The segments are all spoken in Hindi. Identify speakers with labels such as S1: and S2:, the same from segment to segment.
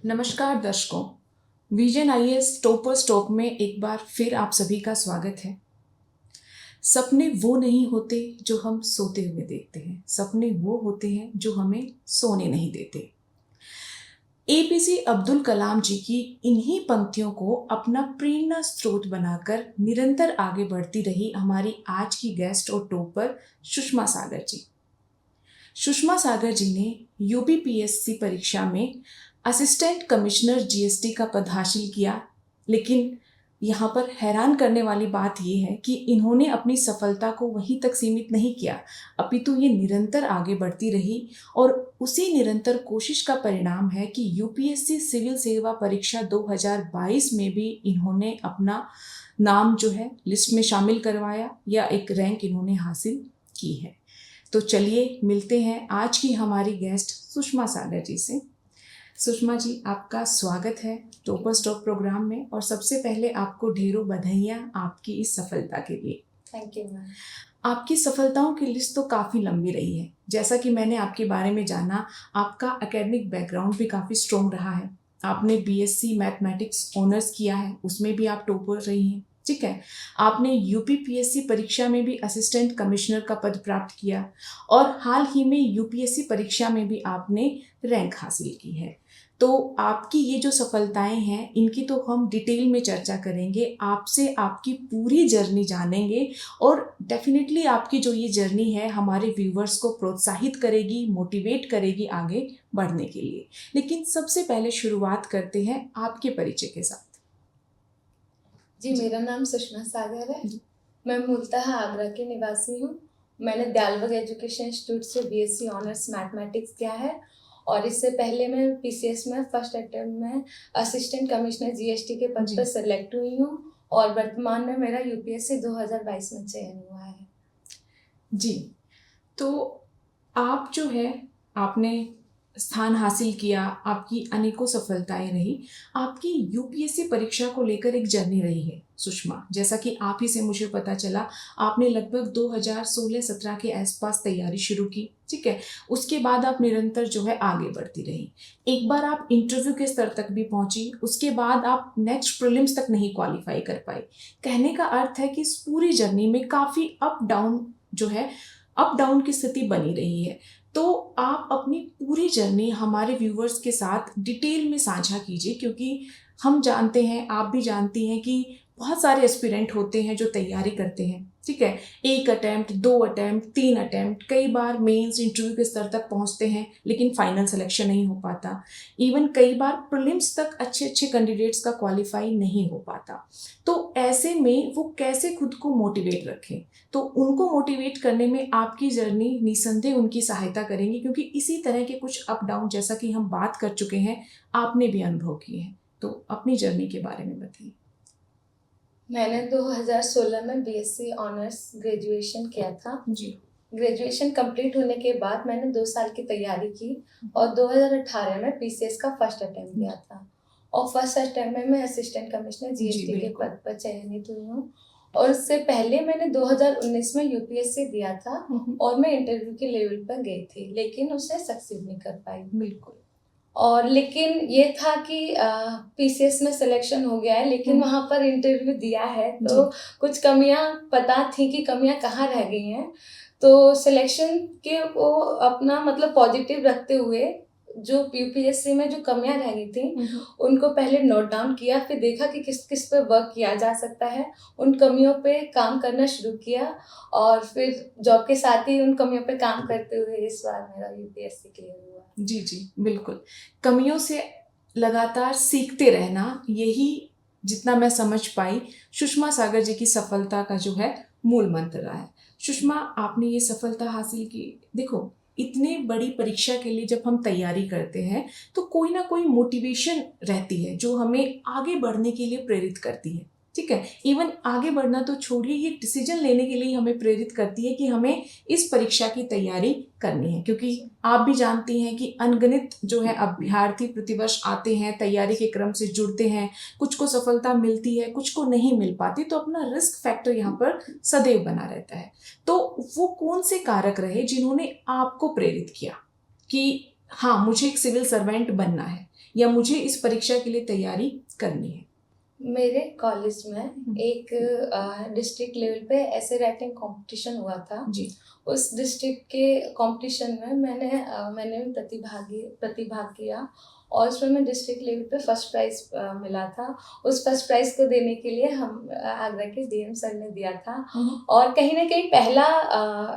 S1: नमस्कार दर्शकों, विजन आईएएस टॉपर स्टॉक में एक बार फिर आप सभी का स्वागत है। सपने वो नहीं होते जो हम सोते हुए देखते हैं, सपने वो होते हैं जो हमें सोने नहीं देते। एपीजे अब्दुल कलाम जी की इन्हीं पंक्तियों को अपना प्रेरणा स्रोत बनाकर निरंतर आगे बढ़ती रही हमारी आज की गेस्ट और टॉपर सुषमा सागर जी। सुषमा सागर जी ने यूपीपीएससी परीक्षा में असिस्टेंट कमिश्नर जीएसटी का पद हासिल किया, लेकिन यहाँ पर हैरान करने वाली बात यह है कि इन्होंने अपनी सफलता को वहीं तक सीमित नहीं किया, अपितु ये निरंतर आगे बढ़ती रही और उसी निरंतर कोशिश का परिणाम है कि यूपीएससी सिविल सेवा परीक्षा 2022 में भी इन्होंने अपना नाम जो है लिस्ट में शामिल करवाया या एक रैंक इन्होंने हासिल की है। तो चलिए मिलते हैं आज की हमारी गेस्ट सुषमा सागर जी से। सुषमा जी, आपका स्वागत है टॉपर स्टॉक प्रोग्राम में और सबसे पहले आपको ढेरों बधाइयाँ आपकी इस सफलता के लिए।
S2: Thank you ma'am.
S1: आपकी सफलताओं की लिस्ट तो काफ़ी लंबी रही है। जैसा कि मैंने आपके बारे में जाना, आपका एकेडमिक बैकग्राउंड भी काफ़ी स्ट्रॉन्ग रहा है। आपने बीएससी मैथमेटिक्स ऑनर्स किया है, उसमें भी आप टॉपर रही हैं, ठीक है। आपने यूपीपीएससी परीक्षा में भी असिस्टेंट कमिश्नर का पद प्राप्त किया और हाल ही में यूपीएससी परीक्षा में भी आपने रैंक हासिल की है। तो आपकी ये जो सफलताएं हैं, इनकी तो हम डिटेल में चर्चा करेंगे, आपसे आपकी पूरी जर्नी जानेंगे और डेफिनेटली आपकी जो ये जर्नी है हमारे व्यूवर्स को प्रोत्साहित करेगी, मोटिवेट करेगी आगे बढ़ने के लिए। लेकिन सबसे पहले शुरुआत करते हैं आपके परिचय के साथ।
S2: जी, मेरा नाम सुषमा सागर है। मैं मूलतः आगरा की निवासी हूँ। मैंने दयालबाग एजुकेशन इंस्टीट्यूट से बीएससी ऑनर्स मैथमेटिक्स किया है और इससे पहले मैं पीसीएस में फर्स्ट अटेम्प्ट में असिस्टेंट कमिश्नर जीएसटी के पद पर सेलेक्ट हुई हूँ और वर्तमान में मेरा यूपीएससी 2022 में चयन हुआ है।
S1: जी, तो आप जो है आपने स्थान हासिल किया, आपकी अनेकों सफलताएं रही। आपकी यूपीएससी परीक्षा को लेकर एक जर्नी रही है सुषमा, जैसा कि आप ही से मुझे पता चला। आपने लगभग 2016-17 के आसपास तैयारी शुरू की, ठीक है। उसके बाद आप निरंतर जो है आगे बढ़ती रही। एक बार आप इंटरव्यू के स्तर तक भी पहुंची, उसके बाद आप नेक्स्ट प्रीलिम्स तक नहीं क्वालिफाई कर पाई। कहने का अर्थ है कि इस पूरी जर्नी में काफ़ी अप डाउन की स्थिति बनी रही है। तो आप अपनी पूरी जर्नी हमारे व्यूवर्स के साथ डिटेल में साझा कीजिए, क्योंकि हम जानते हैं, आप भी जानती हैं कि बहुत सारे एस्पिरेंट होते हैं जो तैयारी करते हैं, ठीक है। 1 अटेम्प्ट, 2 अटेम्प्ट, 3 अटेम्प्ट, कई बार मेंस इंटरव्यू के स्तर तक पहुंचते हैं लेकिन फाइनल सिलेक्शन नहीं हो पाता। इवन कई बार प्रीलिम्स तक अच्छे कैंडिडेट्स का क्वालिफाई नहीं हो पाता। तो ऐसे में वो कैसे खुद को मोटिवेट रखें, तो उनको मोटिवेट करने में आपकी जर्नी निसंदेह उनकी सहायता करेंगी, क्योंकि इसी तरह के कुछ अप डाउन, जैसा कि हम बात कर चुके हैं, आपने भी अनुभव किए हैं। तो अपनी जर्नी के बारे में बताइए।
S2: मैंने 2016 में बीएससी ऑनर्स ग्रेजुएशन किया था
S1: जी।
S2: ग्रेजुएशन कंप्लीट होने के बाद मैंने 2 साल की तैयारी की और 2018 में पीसीएस का फर्स्ट अटेम्प्ट दिया था और फर्स्ट अटेम्प्ट में मैं असिस्टेंट कमिश्नर जीएसटी के पद पर चयनित हुई हूँ। और उससे पहले मैंने 2019 में यूपीएससी दिया था और मैं इंटरव्यू के लेवल पर गई थी, लेकिन उसे सक्सीड नहीं कर पाई।
S1: बिल्कुल।
S2: और लेकिन ये था कि पीसीएस में सिलेक्शन हो गया है, लेकिन वहाँ पर इंटरव्यू दिया है तो कुछ कमियां पता थी कि कमियां कहाँ रह गई हैं। तो सिलेक्शन के वो अपना मतलब पॉजिटिव रखते हुए जो यूपीएससी में जो कमियां रह गई थी उनको पहले नोट डाउन किया, फिर देखा कि किस किस पे वर्क किया जा सकता है, उन कमियों पे काम करना शुरू किया और फिर जॉब के साथ ही उन कमियों पे काम करते हुए इस बार मेरा यूपीएससी क्लियर हुआ।
S1: जी, बिल्कुल। कमियों से लगातार सीखते रहना, यही जितना मैं समझ पाई सुषमा सागर जी की सफलता का जो है मूल मंत्र रहा है। सुषमा, आपने ये सफलता हासिल की। देखो, इतने बड़ी परीक्षा के लिए जब हम तैयारी करते हैं तो कोई ना कोई मोटिवेशन रहती है जो हमें आगे बढ़ने के लिए प्रेरित करती है, ठीक है। इवन आगे बढ़ना तो छोड़िए, ये डिसीजन लेने के लिए हमें प्रेरित करती है कि हमें इस परीक्षा की तैयारी करनी है, क्योंकि आप भी जानती हैं कि अनगिनत जो है अभ्यर्थी प्रतिवर्ष आते हैं, तैयारी के क्रम से जुड़ते हैं, कुछ को सफलता मिलती है, कुछ को नहीं मिल पाती, तो अपना रिस्क फैक्टर यहाँ पर सदैव बना रहता है। तो वो कौन से कारक रहे जिन्होंने आपको प्रेरित किया कि हाँ, मुझे एक सिविल सर्वेंट बनना है या मुझे इस परीक्षा के लिए तैयारी करनी है?
S2: मेरे कॉलेज में एक डिस्ट्रिक्ट लेवल पे ऐसे राइटिंग कंपटीशन हुआ था
S1: जी।
S2: उस डिस्ट्रिक्ट के कंपटीशन में मैंने भी प्रतिभाग किया और उसमें मैं डिस्ट्रिक्ट लेवल पे फर्स्ट प्राइज मिला था। उस फर्स्ट प्राइज को देने के लिए हम आगरा के डीएम सर ने दिया था और कहीं ना कहीं पहला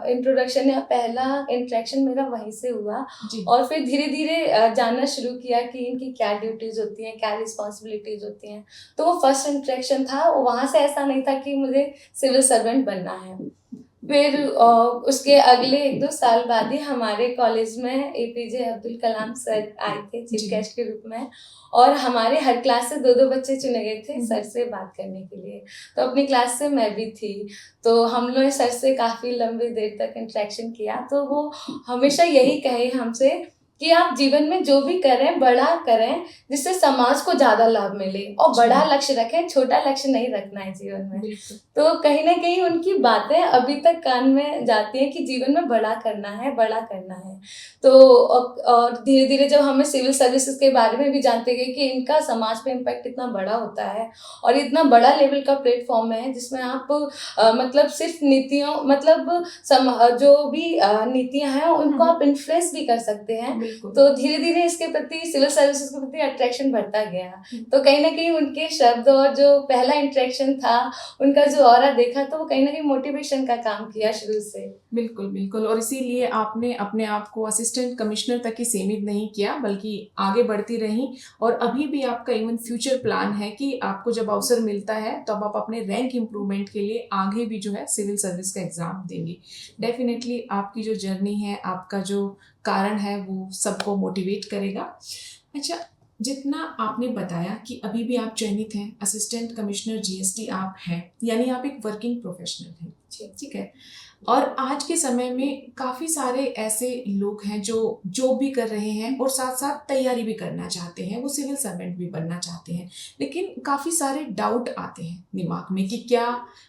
S2: इंट्रोडक्शन या पहला इंटरेक्शन मेरा वहीं से हुआ
S1: जी।
S2: और फिर धीरे धीरे जानना शुरू किया कि इनकी क्या ड्यूटीज होती हैं, क्या रिस्पॉन्सिबिलिटीज होती हैं। तो वो फर्स्ट इंटरेक्शन था, वहाँ से ऐसा नहीं था कि मुझे सिविल सर्वेंट बनना है। फिर उसके अगले 1-2 साल बाद ही हमारे कॉलेज में एपीजे अब्दुल कलाम सर आए थे चीफ गेस्ट के रूप में और हमारे हर क्लास से 2-2 बच्चे चुने गए थे सर से बात करने के लिए। तो अपनी क्लास से मैं भी थी, तो हम लोग सर से काफ़ी लंबी देर तक इंटरेक्शन किया। तो वो हमेशा यही कहे हमसे कि आप जीवन में जो भी करें बड़ा करें जिससे समाज को ज्यादा लाभ मिले और बड़ा लक्ष्य रखें, छोटा लक्ष्य नहीं रखना है जीवन में। तो कहीं ना कहीं उनकी बातें अभी तक कान में जाती हैं कि जीवन में बड़ा करना है, बड़ा करना है। तो और धीरे धीरे जब हमें सिविल सर्विसेज के बारे में भी जानते गए कि इनका समाज पे इम्पैक्ट इतना बड़ा होता है और इतना बड़ा लेवल का प्लेटफॉर्म है जिसमें आप मतलब सिर्फ नीतियों जो भी नीतियां हैं उनको आप इन्फ्लुएंस भी कर सकते हैं। तो धीरे धीरे इसके प्रति सिविल सर्विसेज के प्रति अट्रैक्शन बढ़ता गया। तो कहीं ना कहीं उनके शब्द और जो पहला इंटरेक्शन था, उनका जो ऑरा देखा, तो वो कहीं ना कहीं मोटिवेशन का काम किया शुरू से।
S1: बिल्कुल बिल्कुल। और इसीलिए आपने अपने आप को असिस्टेंट कमिश्नर तक ही सीमित नहीं किया, बल्कि आगे बढ़ती रही। और अभी भी आपका इवन फ्यूचर प्लान है कि आपको जब अवसर मिलता है तब आप अपने रैंक इम्प्रूवमेंट के लिए आगे भी जो है सिविल सर्विस का एग्जाम देंगे। डेफिनेटली आपकी जो जर्नी है, आपका जो कारण है, वो सबको मोटिवेट करेगा। अच्छा, जितना आपने बताया कि अभी भी आप चयनित हैं, असिस्टेंट कमिश्नर जीएसटी आप हैं, यानी आप एक वर्किंग प्रोफेशनल हैं, ठीक है। और आज के समय में काफ़ी सारे ऐसे लोग हैं जो जॉब भी कर रहे हैं और साथ साथ तैयारी भी करना चाहते हैं, वो सिविल सर्वेंट भी बनना चाहते हैं, लेकिन काफ़ी सारे डाउट आते हैं दिमाग में कि क्या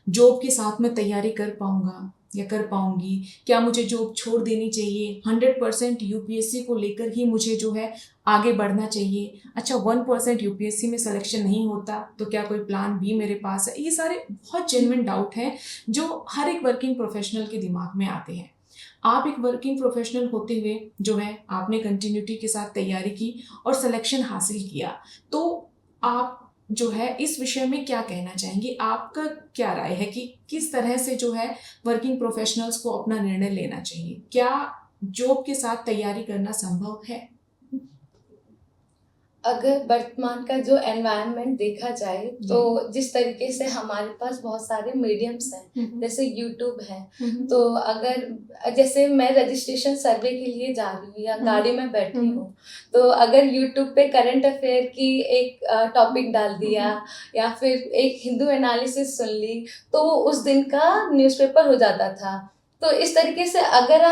S1: जॉब के साथ मैं तैयारी कर पाऊंगा या कर पाऊंगी, क्या मुझे जॉब छोड़ देनी चाहिए, 100% यूपीएससी को लेकर ही मुझे जो है आगे बढ़ना चाहिए। अच्छा, 1% यूपीएससी में सिलेक्शन नहीं होता तो क्या कोई प्लान बी मेरे पास है? ये सारे बहुत जेन्युइन डाउट हैं जो हर एक वर्किंग प्रोफेशनल के दिमाग में आते हैं। आप एक वर्किंग प्रोफेशनल होते हुए जो है आपने कंटिन्यूटी के साथ तैयारी की और सिलेक्शन हासिल किया, तो आप जो है इस विषय में क्या कहना चाहेंगे? आपका क्या राय है कि किस तरह से जो है वर्किंग प्रोफेशनल्स को अपना निर्णय लेना चाहिए? क्या जॉब के साथ तैयारी करना संभव है?
S2: अगर वर्तमान का जो एनवायरनमेंट देखा जाए तो जिस तरीके से हमारे पास बहुत सारे मीडियम्स हैं, जैसे यूट्यूब है, तो अगर जैसे मैं रजिस्ट्रेशन सर्वे के लिए जा रही हूँ या गाड़ी में बैठी हूँ, तो अगर यूट्यूब पे करंट अफेयर की एक टॉपिक डाल दिया या फिर एक हिंदू एनालिसिस सुन ली, तो उस दिन का न्यूज़पेपर हो जाता था। तो इस तरीके से अगर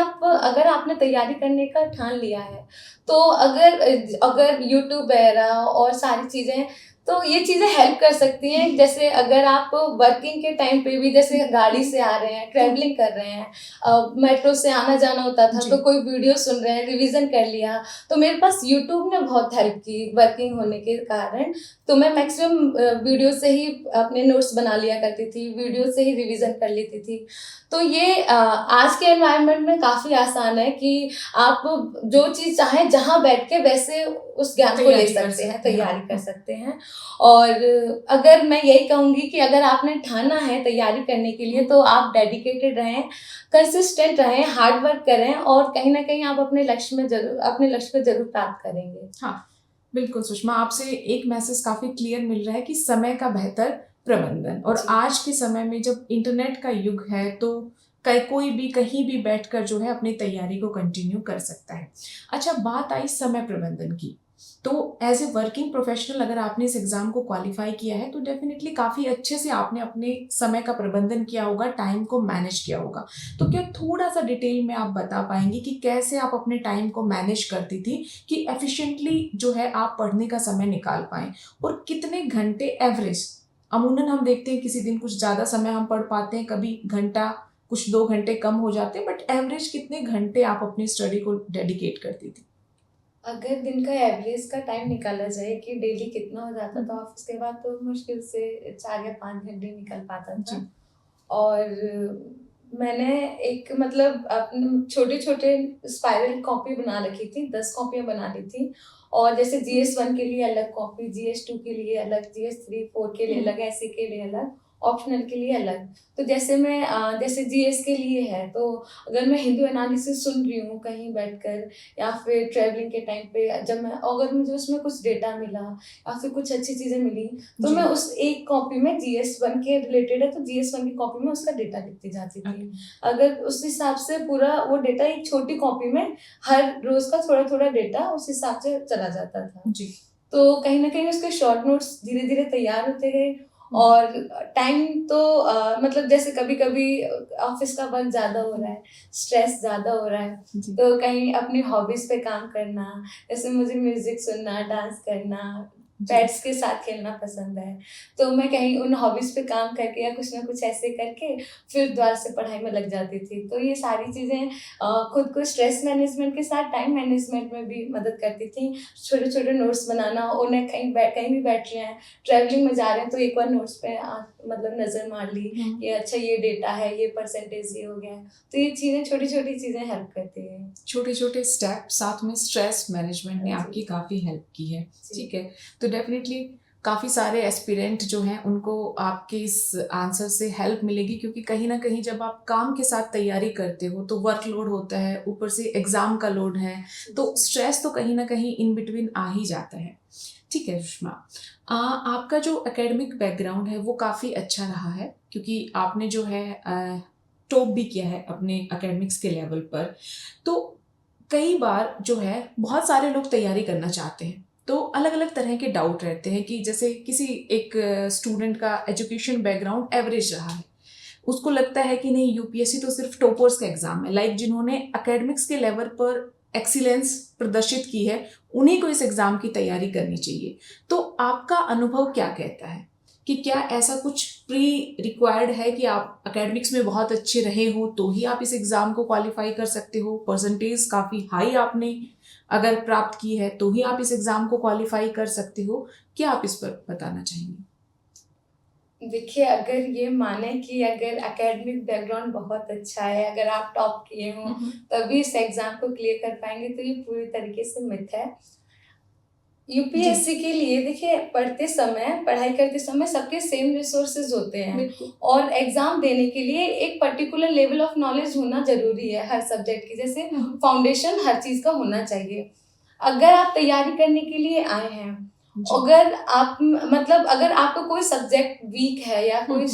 S2: आपने तैयारी करने का ठान लिया है, तो अगर यूट्यूब वगैरह और सारी चीज़ें, तो ये चीज़ें हेल्प कर सकती हैं। जैसे अगर आप वर्किंग के टाइम पे भी जैसे गाड़ी से आ रहे हैं, ट्रैवलिंग कर रहे हैं, मेट्रो से आना जाना होता था तो कोई वीडियो सुन रहे हैं, रिवीजन कर लिया, तो मेरे पास यूट्यूब ने बहुत हेल्प की वर्किंग होने के कारण। तो मैं मैक्सिमम वीडियो से ही अपने नोट्स बना लिया करती थी, वीडियो से ही रिवीजन कर लेती थी। तो ये आज के एनवायरनमेंट में काफ़ी आसान है कि आप जो चीज़ चाहें जहाँ बैठ के वैसे उस ज्ञान को ले सकते हैं, तैयारी कर सकते हैं। और अगर मैं यही कहूँगी कि अगर आपने ठाना है तैयारी करने के लिए, तो आप डेडिकेटेड रहें, कंसिस्टेंट रहें, हार्ड वर्क करें और कहीं ना कहीं आप अपने लक्ष्य को जरूर प्राप्त करेंगे।
S1: हाँ, बिल्कुल सुषमा, आपसे एक मैसेज काफ़ी क्लियर मिल रहा है कि समय का बेहतर प्रबंधन। और आज के समय में जब इंटरनेट का युग है तो कोई भी कहीं भी बैठकर जो है अपनी तैयारी को कंटिन्यू कर सकता है। अच्छा, बात आई समय प्रबंधन की, तो एज ए वर्किंग प्रोफेशनल अगर आपने इस एग्ज़ाम को क्वालिफाई किया है तो डेफिनेटली काफ़ी अच्छे से आपने अपने समय का प्रबंधन किया होगा, टाइम को मैनेज किया होगा। तो क्या थोड़ा-सा डिटेल में आप बता पाएँगी कि कैसे आप अपने टाइम को मैनेज करती थी कि एफिशिएंटली जो है आप पढ़ने का समय निकाल पाएँ? और कितने घंटे एवरेज अमूमन हम देखते हैं किसी दिन कुछ ज़्यादा समय हम पढ़ पाते हैं, कभी घंटा, कुछ 2 घंटे कम हो जाते हैं, बट एवरेज कितने घंटे आप अपनी स्टडी को डेडिकेट करती थी?
S2: अगर दिन का एवरेज का टाइम निकाला जाए कि डेली कितना हो जाता तो ऑफिस के बाद तो मुश्किल से 4 या 5 घंटे निकल पाता
S1: जी।
S2: था। और मैंने एक मतलब अपने छोटे-छोटे स्पाइरल कॉपी बना रखी थी, 10 कॉपियाँ बना ली थी। और जैसे जीएस 1 के लिए अलग कॉपी, जीएस 2 के लिए अलग, जीएस 3, 4 के लिए अलग, ऐसे के लिए अलग, ऑप्शनल के लिए अलग। तो जैसे मैं जैसे जीएस के लिए है तो अगर मैं हिंदू एनालिसिस सुन रही हूँ कहीं बैठकर या फिर ट्रैवलिंग के टाइम पे जब मैं अगर मुझे उसमें कुछ डेटा मिला या फिर कुछ अच्छी चीज़ें मिली तो
S1: जी।
S2: मैं उस एक कॉपी में जीएस 1 के रिलेटेड है तो जीएस 1 की कॉपी में उसका डेटा लिखती जाती थी।
S1: ओके।
S2: अगर उस हिसाब से पूरा वो डेटा एक छोटी कॉपी में हर रोज का थोड़ा-थोड़ा डेटा उस हिसाब से चला जाता था।
S1: जी।
S2: तो कहीं न कहीं उसके शॉर्ट नोट्स धीरे-धीरे तैयार होते गए। और टाइम तो मतलब जैसे कभी-कभी ऑफ़िस का वर्क ज़्यादा हो रहा है, स्ट्रेस ज़्यादा हो रहा है,
S1: जी।
S2: तो कहीं अपनी हॉबीज़ पे काम करना, जैसे मुझे म्यूज़िक सुनना, डांस करना,
S1: जी।
S2: पेट्स के साथ खेलना पसंद है। तो मैं कहीं उन हॉबीज़ पे काम करके या कुछ ना कुछ ऐसे करके फिर दोबारा से पढ़ाई में लग जाती थी। तो ये सारी चीज़ें खुद को स्ट्रेस मैनेजमेंट के साथ टाइम मैनेजमेंट में भी मदद करती थी। छोटे-छोटे नोट्स बनाना, उन्हें कहीं भी बैठ रहे हैं, ट्रैवलिंग में जा रहे हैं तो एक बार नोट्स पे मतलब नज़र मार ली
S1: हुँ।
S2: कि अच्छा ये डेटा है, ये परसेंटेज ये हो गया है। तो ये चीज़ें छोटी-छोटी चीज़ें हेल्प करती हैं।
S1: छोटे-छोटे स्टेप साथ में स्ट्रेस मैनेजमेंट ने
S2: हाँ
S1: आपकी
S2: जी,
S1: काफ़ी हेल्प की है,
S2: जी।
S1: ठीक है। तो डेफ़िनेटली काफ़ी सारे एस्पिरेंट जो हैं उनको आपके इस आंसर से हेल्प मिलेगी क्योंकि कहीं न कहीं जब आप काम के साथ तैयारी करते हो तो वर्कलोड होता है, ऊपर से एग्ज़ाम का लोड है, तो स्ट्रेस तो कहीं न कहीं इन बिटवीन आ ही जाता है। ठीक है सुषमा, आपका जो एकेडमिक बैकग्राउंड है वो काफ़ी अच्छा रहा है क्योंकि आपने जो है टॉप भी किया है अपने एकेडमिक्स के लेवल पर। तो कई बार जो है बहुत सारे लोग तैयारी करना चाहते हैं, तो अलग-अलग तरह के डाउट रहते हैं कि जैसे किसी एक स्टूडेंट का एजुकेशन बैकग्राउंड एवरेज रहा है, उसको लगता है कि नहीं यूपीएससी तो सिर्फ टॉपर्स का एग्ज़ाम है, लाइक जिन्होंने एकेडमिक्स के लेवल पर एक्सीलेंस प्रदर्शित की है, उन्हीं को इस एग्ज़ाम की तैयारी करनी चाहिए। तो आपका अनुभव क्या कहता है कि क्या ऐसा कुछ प्री रिक्वायर्ड है कि आप एकेडमिक्स में बहुत अच्छे रहे हो तो ही आप इस एग्ज़ाम को क्वालिफ़ाई कर सकते हो? परसेंटेज काफ़ी हाई आपने अगर प्राप्त की है तो ही आप इस एग्ज़ाम को क्वालिफ़ाई कर सकते हो? क्या आप इस पर बताना चाहेंगे?
S2: देखिए, अगर ये माने कि अगर एकेडमिक बैकग्राउंड बहुत अच्छा है, अगर आप टॉप किए हों,
S1: हुँ, हुँ।
S2: तभी इस एग्ज़ाम को क्लियर कर पाएँगे, तो ये पूरी तरीके से मिथ है।
S1: जी,
S2: यूपीएससी के लिए देखिए पढ़ते समय, पढ़ाई करते समय सबके सेम रिसोर्सेज़ होते हैं
S1: बिल्कुल।
S2: और एग्ज़ाम देने के लिए एक पर्टिकुलर लेवल ऑफ नॉलेज होना ज़रूरी है हर सब्जेक्ट की। जैसे
S1: हुँ, हुँ।
S2: फाउंडेशन हर चीज़ का होना चाहिए। अगर आप तैयारी करने के लिए आए हैं,
S1: जी।
S2: अगर आप मतलब अगर आपका कोई सब्जेक्ट वीक है या
S1: हुँ,
S2: कोई
S1: हुँ।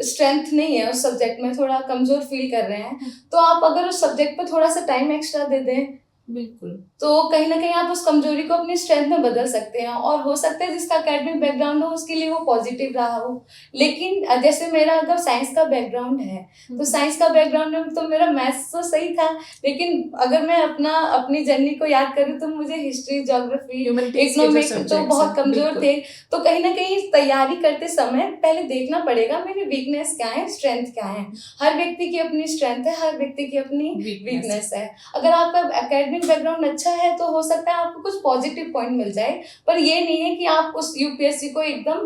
S2: स्ट्रेंथ नहीं है उस सब्जेक्ट में, थोड़ा कमज़ोर फ़ील कर रहे हैं,
S1: हुँ,
S2: तो आप अगर उस सब्जेक्ट पे थोड़ा-सा टाइम एक्स्ट्रा दे दें
S1: बिल्कुल।
S2: तो कहीं न कहीं आप उस कमज़ोरी को अपनी स्ट्रेंथ में बदल सकते हैं और हो सकता है जिसका एकेडमिक बैकग्राउंड हो उसके लिए वो पॉज़िटिव रहा हो। लेकिन जैसे मेरा अगर साइंस का बैकग्राउंड है,
S1: हुँ,
S2: तो
S1: हुँ।
S2: साइंस का बैकग्राउंड में तो मेरा मैथ्स तो सही था, लेकिन अगर मैं अपनी जर्नी को याद करूँ तो मुझे हिस्ट्री, ज्योग्राफी,
S1: ह्यूमैनिटीज़ के जो
S2: इकोनॉमिक तो
S1: सब्जेक्ट्स
S2: बहुत
S1: हैं,
S2: कमज़ोर
S1: बिल्कुल।
S2: थे। तो कहीं न कहीं तैयारी करते समय पहले देखना पड़ेगा मेरी वीकनेस क्या है, स्ट्रेंथ क्या है। हर व्यक्ति की अपनी स्ट्रेंथ है, हर व्यक्ति की अपनी
S1: वीकनेस है।
S2: वीकनेस है। अगर आपका एकेडमिक बैकग्राउंड अच्छा है तो हो सकता है आपको कुछ पॉजिटिव पॉइंट मिल जाए, पर ये नहीं है कि आप उस यूपीएससी को एकदम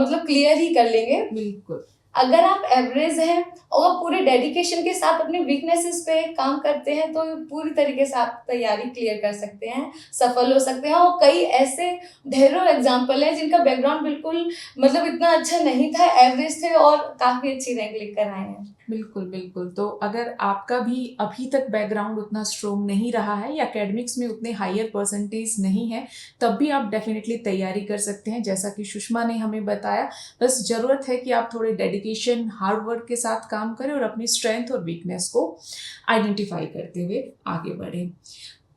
S2: मतलब क्लियर ही कर लेंगे।
S1: बिल्कुल।
S2: अगर आप एवरेज हैं और पूरे डेडिकेशन के साथ अपने वीकनेसेस पे काम करते हैं तो पूरी तरीके से आप तैयारी क्लियर कर सकते हैं, सफल हो सकते हैं और कई ऐसे ढेरों एग्जाम्पल हैं जिनका बैकग्राउंड बिल्कुल मतलब इतना अच्छा नहीं था, एवरेज थे और काफ़ी अच्छी रैंक लेकर आए हैं।
S1: बिल्कुल, बिल्कुल। तो अगर आपका भी अभी तक बैकग्राउंड उतना स्ट्रॉन्ग नहीं रहा है या एकेडमिक्स में उतने हायर परसेंटेज नहीं है, तब भी आप डेफ़िनिटली तैयारी कर सकते हैं, जैसा कि सुषमा ने हमें बताया। बस ज़रूरत है कि आप थोड़े डेडिकेशन, हार्ड वर्क के साथ काम करें और अपनी स्ट्रेंथ और वीकनेस को आइडेंटिफ़ाई करते हुए आगे बढ़ें।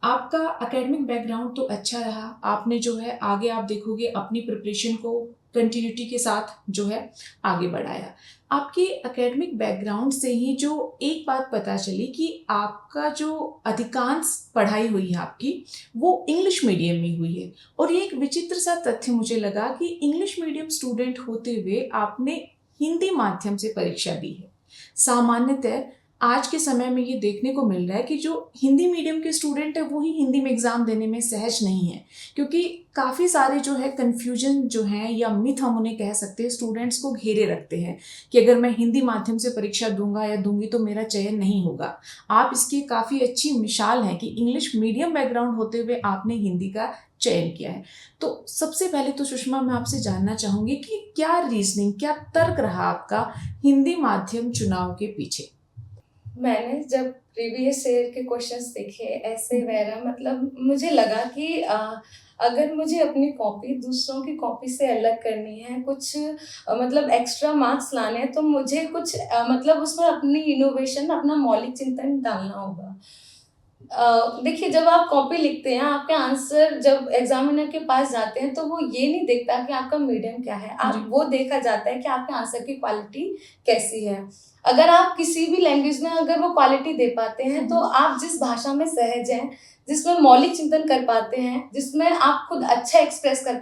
S1: आपका एकेडमिक बैकग्राउंड तो अच्छा रहा, आपने जो है आगे आप देखोगे अपनी प्रिपरेशन को कंटिन्यूटी के साथ जो है आगे बढ़ाया। आपके एकेडमिक बैकग्राउंड से ही जो एक बात पता चली कि आपका जो अधिकांश पढ़ाई हुई है आपकी वो इंग्लिश मीडियम में हुई है, और ये एक विचित्र सा तथ्य मुझे लगा कि इंग्लिश मीडियम स्टूडेंट होते हुए आपने हिंदी माध्यम से परीक्षा दी है। सामान्यतः आज के समय में ये देखने को मिल रहा है कि जो हिंदी मीडियम के स्टूडेंट है वो ही हिंदी में एग्ज़ाम देने में सहज नहीं है, क्योंकि काफ़ी सारे जो है कन्फ्यूजन जो हैं या मिथ हम उन्हें कह सकते हैं स्टूडेंट्स को घेरे रखते हैं कि अगर मैं हिंदी माध्यम से परीक्षा दूंगा या दूंगी तो मेरा चयन नहीं होगा। आप इसकी काफ़ी अच्छी मिसाल है कि इंग्लिश मीडियम बैकग्राउंड होते हुए आपने हिंदी का चयन किया है। तो सबसे पहले तो सुषमा मैं आपसे जानना चाहूँगी कि क्या रीजनिंग, क्या तर्क रहा आपका हिंदी माध्यम चुनाव के पीछे?
S2: मैंने जब प्रीवियस ईयर के क्वेश्चंस देखे ऐसे वगैरह, मतलब मुझे लगा कि अगर मुझे अपनी कॉपी दूसरों की कॉपी से अलग करनी है, कुछ मतलब एक्स्ट्रा मार्क्स लाने हैं, तो मुझे कुछ मतलब उसमें अपनी इनोवेशन, अपना मौलिक चिंतन डालना होगा। देखिए, जब आप कॉपी लिखते हैं, आपके आंसर जब एग्जामिनर के पास जाते हैं तो वो ये नहीं देखता कि आपका मीडियम क्या है, आप वो देखा जाता है कि आपके आंसर की क्वालिटी कैसी है। अगर आप किसी भी लैंग्वेज में अगर वो क्वालिटी दे पाते हैं, तो आप जिस भाषा में सहज हैं, जिसमें मौलिक चिंतन कर पाते हैं, जिसमें आप खुद अच्छा एक्सप्रेस कर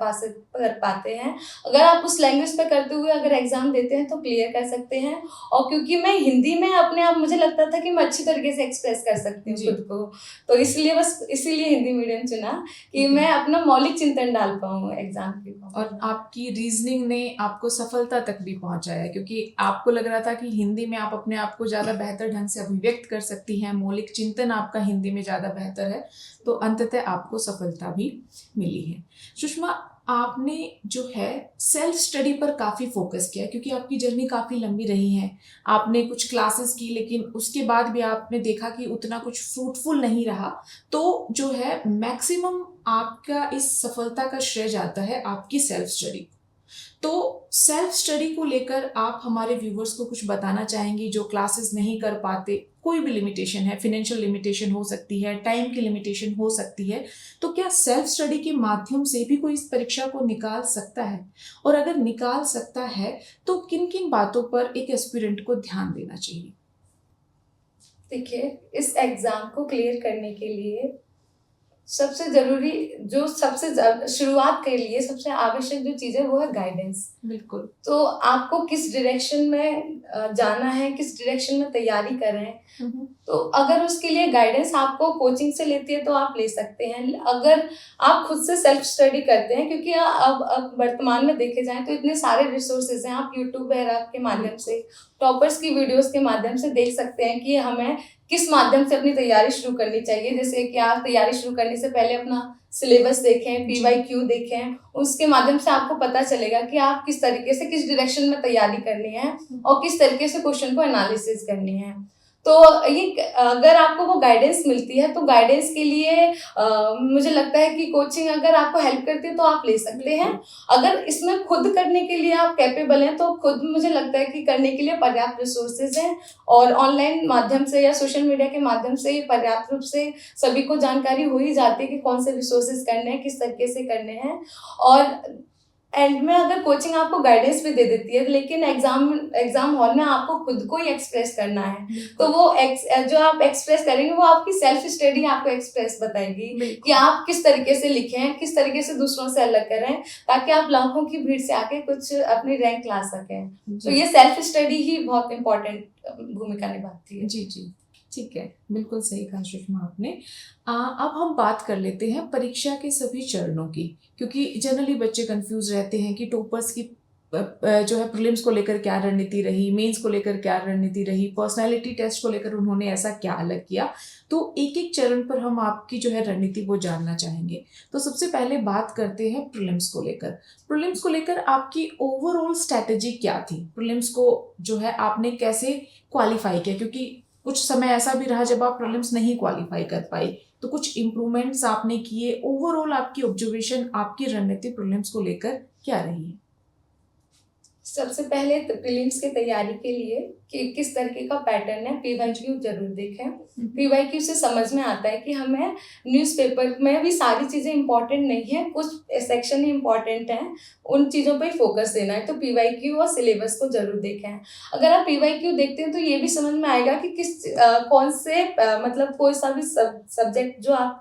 S2: पाते हैं, अगर आप उस लैंग्वेज पे करते हुए अगर एग्जाम देते हैं तो क्लियर कर सकते हैं। और क्योंकि मैं हिंदी में अपने आप मुझे लगता था कि मैं अच्छी तरीके से एक्सप्रेस कर सकती हूँ खुद को, तो इसलिए बस इसीलिए हिंदी मीडियम चुना कि मैं अपना मौलिक चिंतन डाल पाऊँ एग्जाम के।
S1: और आपकी रीजनिंग ने आपको सफलता तक भी पहुंचाया, क्योंकि आपको लग रहा था कि हिंदी में आप अपने आप को ज़्यादा बेहतर ढंग से अभिव्यक्त कर सकती हैं, मौलिक चिंतन आपका हिंदी में ज़्यादा बेहतर है, तो अंततः आपको सफलता भी मिली है। सुषमा, आपने जो है सेल्फ स्टडी पर काफ़ी फोकस किया, क्योंकि आपकी जर्नी काफ़ी लंबी रही है। आपने कुछ क्लासेस की, लेकिन उसके बाद भी आपने देखा कि उतना कुछ फ्रूटफुल नहीं रहा, तो जो है मैक्सिमम आपका इस सफलता का श्रेय जाता है आपकी सेल्फ स्टडी। तो सेल्फ स्टडी को लेकर आप हमारे व्यूवर्स को कुछ बताना चाहेंगी जो क्लासेस नहीं कर पाते? कोई भी लिमिटेशन है, फिनेंशियल लिमिटेशन हो सकती है, टाइम की लिमिटेशन हो सकती है, तो क्या सेल्फ स्टडी के माध्यम से भी कोई इस परीक्षा को निकाल सकता है? और अगर निकाल सकता है तो किन किन बातों पर एक एस्पिरेंट को ध्यान देना चाहिए?
S2: देखिए, इस एग्जाम को क्लियर करने के लिए सबसे ज़रूरी, जो सबसे शुरुआत के लिए सबसे आवश्यक जो चीज़ है वो है गाइडेंस।
S1: बिल्कुल।
S2: तो आपको किस डायरेक्शन में जाना है, किस डायरेक्शन में तैयारी कर रहे हैं, तो अगर उसके लिए गाइडेंस आपको कोचिंग से लेती है तो आप ले सकते हैं। अगर आप खुद से सेल्फ स्टडी करते हैं, क्योंकि अब वर्तमान में देखे जाएँ तो इतने सारे रिसोर्सेज हैं, आप यूट्यूब वगैरह के माध्यम से, टॉपर्स की वीडियोस के माध्यम से देख सकते हैं कि हमें किस माध्यम से अपनी तैयारी शुरू करनी चाहिए। जैसे कि आप तैयारी शुरू करने से पहले अपना सिलेबस देखें, PYQ देखें, उसके माध्यम से आपको पता चलेगा कि आप किस तरीके से, किस डायरेक्शन में तैयारी करनी है और किस तरीके से क्वेश्चन को एनालिसिस करनी है। तो ये अगर आपको वो गाइडेंस मिलती है तो गाइडेंस के लिए मुझे लगता है कि कोचिंग अगर आपको हेल्प करती है तो आप ले सकते हैं। अगर इसमें खुद करने के लिए आप कैपेबल हैं तो खुद मुझे लगता है कि करने के लिए पर्याप्त रिसोर्सेज हैं, और ऑनलाइन माध्यम से या सोशल मीडिया के माध्यम से पर्याप्त रूप से सभी को जानकारी हो ही जाती है कि कौन से रिसोर्सेज करने हैं, किस तरीके से करने हैं। और एंड में अगर कोचिंग आपको गाइडेंस भी दे देती है, लेकिन एग्जाम हॉल में आपको खुद को ही एक्सप्रेस करना है, तो वो जो आप एक्सप्रेस करेंगे वो आपकी सेल्फ स्टडी आपको एक्सप्रेस बताएगी कि आप किस तरीके से लिखें, किस तरीके से दूसरों से अलग करें, ताकि आप लाखों की भीड़ से आके कुछ अपनी रैंक ला सकें। तो ये सेल्फ स्टडी ही बहुत इंपॉर्टेंट भूमिका निभाती है।
S1: जी जी, ठीक है, बिल्कुल सही कहा सुषमा आपने। अब हम बात कर लेते हैं परीक्षा के सभी चरणों की, क्योंकि जनरली बच्चे कंफ्यूज रहते हैं कि टॉपर्स की जो है प्रीलिम्स को लेकर क्या रणनीति रही, मेंस को लेकर क्या रणनीति रही, पर्सनालिटी टेस्ट को लेकर उन्होंने ऐसा क्या अलग किया। तो एक एक चरण पर हम आपकी जो है रणनीति वो जानना चाहेंगे। तो सबसे पहले बात करते हैं प्रीलिम्स को लेकर। प्रीलिम्स को लेकर आपकी ओवरऑल स्ट्रैटेजी क्या थी? प्रीलिम्स को जो है आपने कैसे क्वालिफाई किया, क्योंकि कुछ समय ऐसा भी रहा जब आप प्रीलिम्स नहीं क्वालिफाई कर पाई, तो कुछ इम्प्रूवमेंट्स आपने किए। ओवरऑल आपकी ऑब्जर्वेशन, आपकी रणनीति प्रीलिम्स को लेकर क्या रही है?
S2: सबसे पहले प्रीलिम्स की तैयारी के लिए कि किस तरीके का पैटर्न है, पीवाईक्यू जरूर देखें। पीवाईक्यू से समझ में आता है कि हमें न्यूज़पेपर में भी सारी चीज़ें इंपॉर्टेंट नहीं है, कुछ सेक्शन ही इंपॉर्टेंट हैं, उन चीज़ों पे ही फोकस देना है। तो पीवाईक्यू और सिलेबस को जरूर देखें। अगर आप पीवाईक्यू देखते हैं तो ये भी समझ में आएगा कि कौन से मतलब कोई सा भी सब्जेक्ट जो आप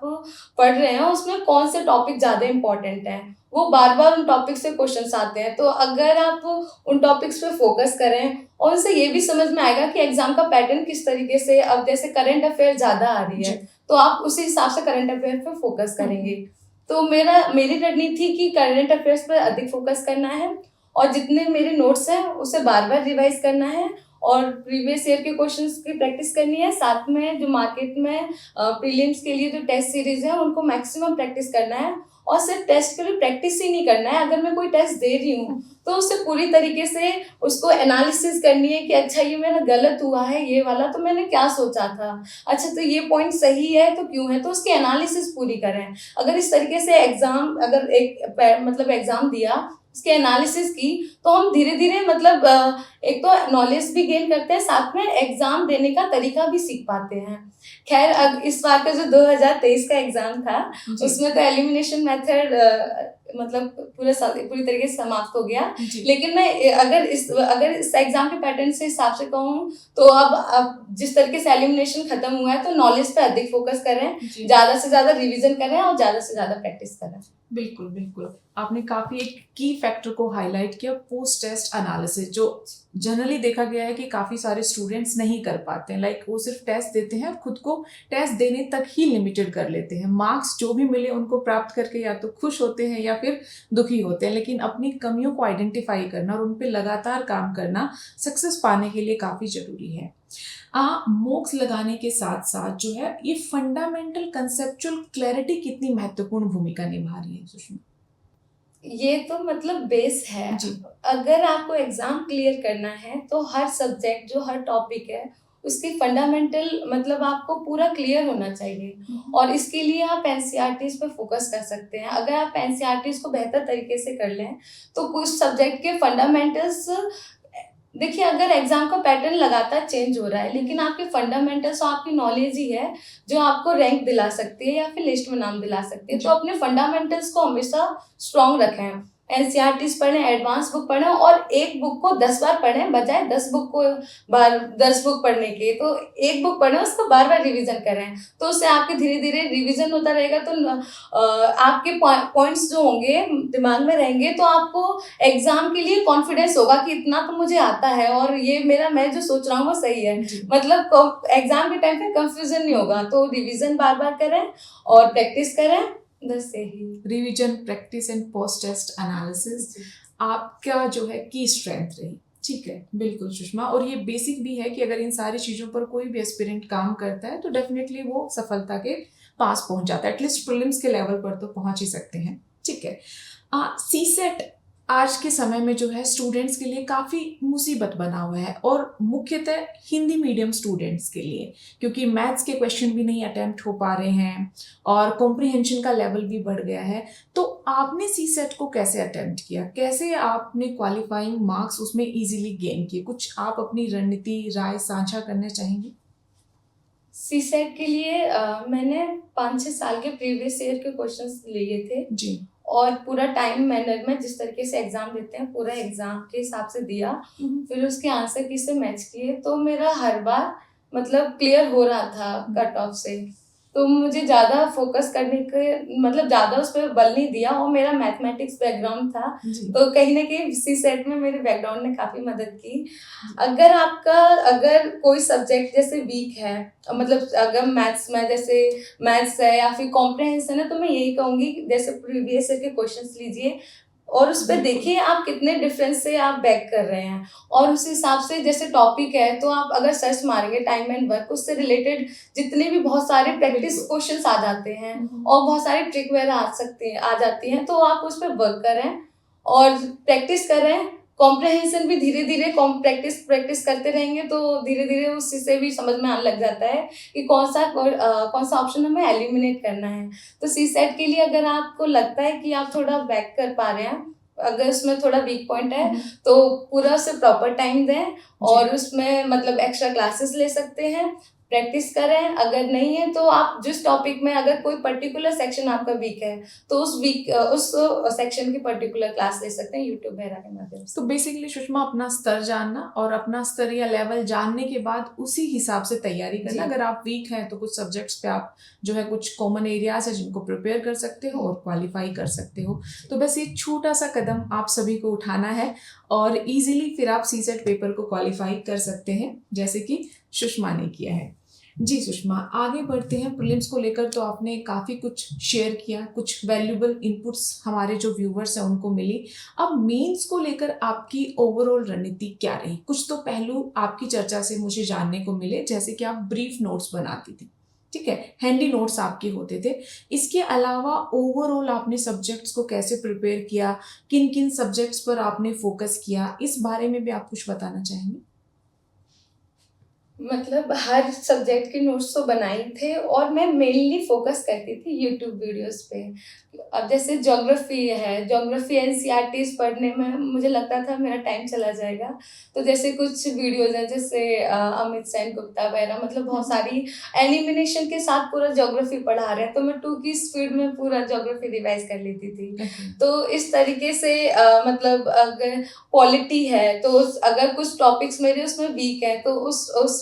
S2: पढ़ रहे हैं उसमें कौन से टॉपिक ज़्यादा इंपॉर्टेंट हैं, वो बार बार उन टॉपिक से क्वेश्चंस आते हैं। तो अगर आप उन टॉपिक्स पे फोकस करें और उनसे ये भी समझ में आएगा कि एग्जाम का पैटर्न किस तरीके से, अब जैसे करंट अफेयर ज्यादा आ रही है तो आप उसी हिसाब से करंट अफेयर पे फोकस करेंगे। तो मेरी रणनीति थी कि करंट अफेयर्स पर अधिक फोकस करना है और जितने मेरे नोट्स हैं उसे बार बार रिवाइज करना है और प्रीवियस ईयर के क्वेश्चंस की प्रैक्टिस करनी है। साथ में जो मार्केट में प्रीलिम्स के लिए जो टेस्ट सीरीज है उनको मैक्सिमम प्रैक्टिस करना है। और सिर्फ टेस्ट के लिए प्रैक्टिस ही नहीं करना है, अगर मैं कोई टेस्ट दे रही हूँ तो उससे पूरी तरीके से उसको एनालिसिस करनी है कि अच्छा ये मेरा गलत हुआ है, ये वाला तो मैंने क्या सोचा था, अच्छा तो ये पॉइंट सही है तो क्यों है, तो उसकी एनालिसिस पूरी करें। अगर इस तरीके से अगर एग्जाम दिया, उसके एनालिसिस की, तो हम धीरे धीरे एक तो नॉलेज भी गेन करते हैं, साथ में एग्जाम देने का तरीका भी सीख पाते हैं। खैर अब इस बार का जो 2023 का एग्जाम था उसमें तो एलिमिनेशन मेथड पूरी तरीके से समाप्त हो गया। लेकिन मैं अगर इस एग्जाम के पैटर्न से हिसाब से कहूँ तो अब जिस तरीके से एलिमिनेशन खत्म हुआ है तो नॉलेज पे अधिक फोकस करें, ज्यादा से ज्यादा रिवीजन करें और ज्यादा से ज्यादा प्रैक्टिस करें।
S1: बिल्कुल बिल्कुल, आपने काफी एक की फैक्टर को हाईलाइट किया, पोस्ट टेस्ट एनालिसिस, जो जनरली देखा गया है कि काफी सारे स्टूडेंट्स नहीं कर पाते हैं। लाइक वो सिर्फ टेस्ट देते हैं, खुद को टेस्ट देने तक ही लिमिटेड कर लेते हैं, मार्क्स जो भी मिले उनको प्राप्त करके या तो खुश होते हैं या फिर दुखी होते हैं। लेकिन अपनी कमियों को आइडेंटिफाई करना और उन पर लगातार काम करना सक्सेस पाने के लिए काफी जरूरी है। मोक्स लगाने के साथ साथ जो है ये फंडामेंटल कंसेप्चुअल क्लैरिटी कितनी महत्वपूर्ण भूमिका निभा रही है सुषमा?
S2: ये तो बेस है। अगर आपको एग्जाम क्लियर करना है तो हर सब्जेक्ट जो हर टॉपिक है उसकी फंडामेंटल आपको पूरा क्लियर होना चाहिए। और इसके लिए आप एनसीईआरटीज पे फोकस कर सकते हैं। अगर आप एनसीईआरटीज को बेहतर तरीके से कर लें तो कुछ सब्जेक्ट के फंडामेंटल्स, देखिए अगर एग्जाम का पैटर्न लगातार चेंज हो रहा है लेकिन आपके फंडामेंटल्स और आपकी नॉलेज ही है जो आपको रैंक दिला सकती है या फिर लिस्ट में नाम दिला सकती है, तो अपने फंडामेंटल्स को हमेशा स्ट्रॉन्ग रखें। एनसीईआरटीज पढ़ें, एडवांस बुक पढ़ें और एक बुक को 10 बार पढ़ें बजाय 10 बुक पढ़ने के। तो एक बुक पढ़ें, उसको बार बार रिवीजन करें, तो उससे आपके धीरे धीरे रिवीजन होता रहेगा तो आपके पॉइंट्स जो होंगे दिमाग में रहेंगे, तो आपको एग्जाम के लिए कॉन्फिडेंस होगा कि इतना तो मुझे आता है और ये मैं जो सोच रहा हूँ वो सही है। एग्जाम के टाइम पे कंफ्यूजन नहीं होगा। तो रिवीजन बार बार करें और प्रैक्टिस करें, बस यही।
S1: Revision, practice and post test analysis आपका जो है की स्ट्रेंथ रही। ठीक है, बिल्कुल सुषमा, और ये बेसिक भी है कि अगर इन सारी चीज़ों पर कोई भी एस्पिरेंट काम करता है तो डेफिनेटली वो सफलता के पास पहुंच जाता है, एटलीस्ट प्रीलिम्स के लेवल पर तो पहुंच ही सकते हैं। ठीक है, सीसेट आज के समय में जो है स्टूडेंट्स के लिए काफ़ी मुसीबत बना हुआ है, और मुख्यतः हिंदी मीडियम स्टूडेंट्स के लिए, क्योंकि मैथ्स के क्वेश्चन भी नहीं अटेम्प्ट हो पा रहे हैं और कॉम्प्रिहेंशन का लेवल भी बढ़ गया है। तो आपने सीसेट को कैसे अटेम्प्ट किया, कैसे आपने क्वालिफाइंग मार्क्स उसमें इजीली गेन किए? कुछ आप अपनी रणनीति राय साझा करना चाहेंगे?
S2: सीसेट के लिए मैंने 5-6 साल के प्रीवियस ईयर के क्वेश्चंस लिए थे
S1: जी,
S2: और पूरा टाइम मैनर में जिस तरीके से एग्जाम देते हैं पूरा एग्जाम के हिसाब से दिया, फिर उसके आंसर की से मैच किए, तो मेरा हर बार क्लियर हो रहा था कट ऑफ से। तो मुझे ज़्यादा फोकस करने के ज़्यादा उस पर बल नहीं दिया, और मेरा मैथमेटिक्स बैकग्राउंड था तो कहीं ना कहीं सीसेट में मेरे बैकग्राउंड ने काफ़ी मदद की। अगर कोई सब्जेक्ट जैसे वीक है, अगर मैथ्स है या फिर कॉम्प्रिहेंशन है, तो मैं यही कहूँगी जैसे प्रीवियस ईयर के क्वेश्चंस लीजिए और उस पर देखिए आप कितने डिफरेंस से आप बैक कर रहे हैं, और उस हिसाब से जैसे टॉपिक है तो आप अगर सर्च मारेंगे टाइम एंड वर्क, उससे रिलेटेड जितने भी बहुत सारे प्रैक्टिस क्वेश्चंस आ जाते हैं और बहुत सारे ट्रिक वगैरह आ जाती हैं, तो आप उस पर वर्क करें और प्रैक्टिस करें। कॉम्प्रिहेंशन भी धीरे धीरे प्रैक्टिस करते रहेंगे तो धीरे धीरे उसी से भी समझ में आने लग जाता है कि कौन सा ऑप्शन हमें एलिमिनेट करना है। तो सीसेट के लिए अगर आपको लगता है कि आप थोड़ा बैक कर पा रहे हैं अगर उसमें थोड़ा वीक पॉइंट है
S1: हम्म,
S2: तो पूरा उसे प्रॉपर टाइम दें और उसमें मतलब एक्स्ट्रा क्लासेस ले सकते हैं, प्रैक्टिस करें। अगर नहीं है तो आप जिस टॉपिक में अगर कोई पर्टिकुलर सेक्शन आपका वीक है तो उस सेक्शन की पर्टिकुलर क्लास ले सकते हैं यूट्यूब वगैरह के माध्यम से।
S1: तो बेसिकली सुषमा, अपना स्तर जानना और अपना स्तर या लेवल जानने के बाद उसी हिसाब से तैयारी करना।
S2: जी।
S1: अगर आप वीक हैं तो कुछ सब्जेक्ट्स पे आप जो है कुछ कॉमन एरियाज है जिनको प्रिपेयर कर सकते हो और क्वालिफाई कर सकते हो। तो बस ये छोटा सा कदम आप सभी को उठाना है और इजीली फिर आप सीसेट पेपर को क्वालिफाई कर सकते हैं, जैसे कि सुषमा ने किया है। जी सुषमा, आगे बढ़ते हैं। प्रीलिम्स को लेकर तो आपने काफ़ी कुछ शेयर किया, कुछ वैल्यूबल इनपुट्स हमारे जो व्यूवर्स हैं उनको मिली। अब मेंस को लेकर आपकी ओवरऑल रणनीति क्या रही? कुछ तो पहलू आपकी चर्चा से मुझे जानने को मिले, जैसे कि आप ब्रीफ नोट्स बनाती थी, ठीक है, हैंडी नोट्स आपके होते थे। इसके अलावा ओवरऑल आपने सब्जेक्ट्स को कैसे प्रिपेयर किया, किन किन सब्जेक्ट्स पर आपने फोकस किया, इस बारे में भी आप कुछ बताना चाहेंगे?
S2: मतलब हर सब्जेक्ट के नोट्स तो बनाए थे और मैं मेनली फोकस करती थी यूट्यूब वीडियोस पे। अब जैसे ज्योग्राफी एनसीईआरटीज पढ़ने में मुझे लगता था मेरा टाइम चला जाएगा, तो जैसे कुछ वीडियोज हैं जैसे अमित सेन गुप्ता वगैरह, मतलब बहुत सारी एलिमिनेशन के साथ पूरा ज्योग्राफी पढ़ा रहे हैं, तो मैं 2 की स्पीड में पूरा ज्योग्राफी रिवाइज कर लेती थी। तो इस तरीके से मतलब अगर पॉलिटी है तो अगर कुछ टॉपिक्स मेरे उसमें वीक है तो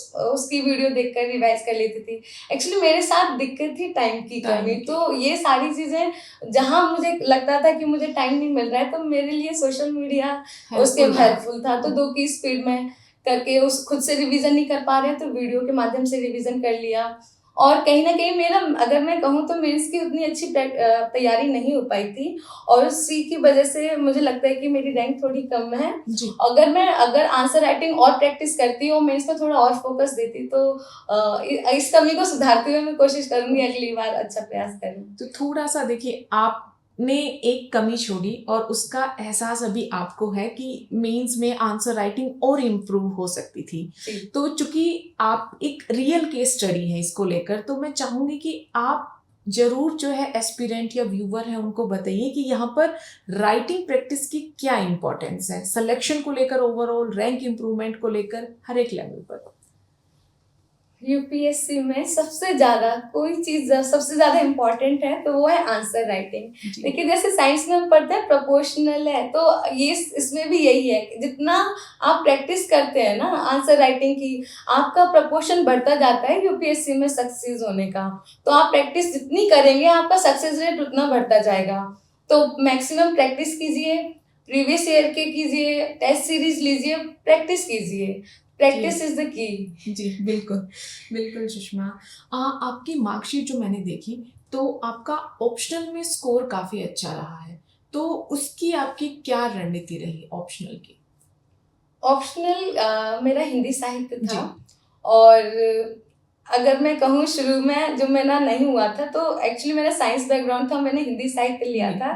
S2: उसकी वीडियो देखकर रिवाइज कर लेती थी। एक्चुअली मेरे साथ दिक्कत थी टाइम की कमी, तो ये सारी चीजें जहां मुझे लगता था कि मुझे टाइम नहीं मिल रहा है तो मेरे लिए सोशल मीडिया उसके हेल्पफुल था। तो 2 की स्पीड में करके उस खुद से रिवीजन नहीं कर पा रहे तो वीडियो के माध्यम से रिवीजन कर लिया। और कहीं ना कहीं मेरा, अगर मैं कहूँ तो मेंस की उतनी अच्छी तैयारी नहीं हो पाई थी और उसी की वजह से मुझे लगता है कि मेरी रैंक थोड़ी कम है। अगर आंसर राइटिंग और प्रैक्टिस करती और मेंस पर थोड़ा और फोकस देती तो इस कमी को सुधारते हुए मैं कोशिश करूंगी अगली बार अच्छा प्रयास करूं।
S1: तो थोड़ा सा देखिए, आपने एक कमी छोड़ी और उसका एहसास अभी आपको है कि मेंस में आंसर राइटिंग और इम्प्रूव हो सकती थी। तो चूंकि आप एक रियल केस स्टडी है इसको लेकर, तो मैं चाहूंगी कि आप जरूर जो है एस्पिरेंट या व्यूवर है उनको बताइए कि यहाँ पर राइटिंग प्रैक्टिस की क्या इंपॉर्टेंस है, सिलेक्शन को लेकर, ओवरऑल रैंक इंप्रूवमेंट को लेकर, हर एक लेवल पर।
S2: यूपीएससी में सबसे ज्यादा इम्पोर्टेंट है तो वो है आंसर राइटिंग। देखिए जैसे साइंस में हम पढ़ते हैं प्रोपोर्शनल है, तो ये इसमें भी यही है कि जितना आप प्रैक्टिस करते हैं ना आंसर राइटिंग की, आपका प्रोपोर्शन बढ़ता जाता है यूपीएससी में सक्सेस होने का। तो आप प्रैक्टिस जितनी करेंगे आपका सक्सेस रेट उतना बढ़ता जाएगा। तो मैक्सिमम प्रैक्टिस कीजिए, प्रीवियस ईयर के कीजिए, टेस्ट सीरीज लीजिए, प्रैक्टिस कीजिए, प्रैक्टिस इज द की।
S1: जी बिल्कुल बिल्कुल सुषमा। आपकी मार्कशीट जो मैंने देखी तो आपका ऑप्शनल में स्कोर काफी अच्छा रहा है, तो उसकी आपकी क्या रणनीति रही ऑप्शनल की?
S2: ऑप्शनल मेरा हिंदी साहित्य था और अगर मैं कहूँ शुरू में जो मेरा नहीं हुआ था तो एक्चुअली मेरा साइंस बैकग्राउंड था, मैंने हिंदी साहित्य लिया था,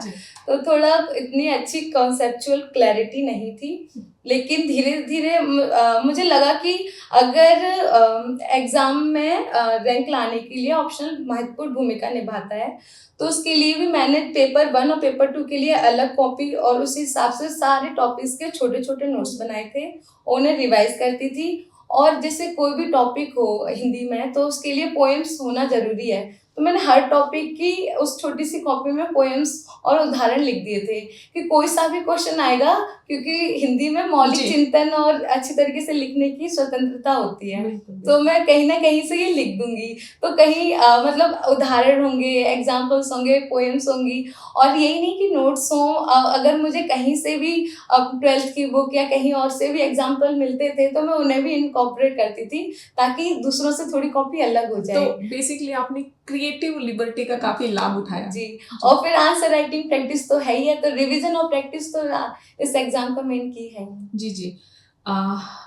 S2: तो थोड़ा इतनी अच्छी कॉन्सेप्चुअल क्लैरिटी नहीं थी। लेकिन धीरे धीरे मुझे लगा कि अगर एग्जाम में रैंक लाने के लिए ऑप्शनल महत्वपूर्ण भूमिका निभाता है तो उसके लिए भी मैंने पेपर 1 और पेपर 2 के लिए अलग कॉपी और उसी हिसाब से सारे टॉपिक्स के छोटे छोटे नोट्स बनाए थे, उन्हें रिवाइज करती थी। और जैसे कोई भी टॉपिक हो हिंदी में तो उसके लिए पोएम्स होना जरूरी है, तो मैंने हर टॉपिक की उस छोटी सी कॉपी में पोएम्स और उदाहरण लिख दिए थे कि कोई सा भी क्वेश्चन आएगा, क्योंकि हिंदी में मौलिक चिंतन और अच्छी तरीके से लिखने की स्वतंत्रता होती है, तो मैं कहीं ना कहीं से ये लिख दूंगी। तो कहीं मतलब उदाहरण होंगे, एग्जाम्पल्स होंगे, पोएम्स होंगी, और यही नहीं कि नोट्स हों, अगर मुझे कहीं से भी 12th की बुक या कहीं और से भी एग्जाम्पल मिलते थे तो मैं उन्हें भी इनकॉर्पोरेट करती थी ताकि दूसरों से थोड़ी कॉपी अलग हो जाए।
S1: तो बेसिकली आपने क्रिएटिव लिबर्टी का काफी लाभ उठाया।
S2: जी। और फिर आंसर राइटिंग प्रैक्टिस तो है ही है, तो रिवीजन और प्रैक्टिस तो इस एग्जाम का मेन की है।
S1: जी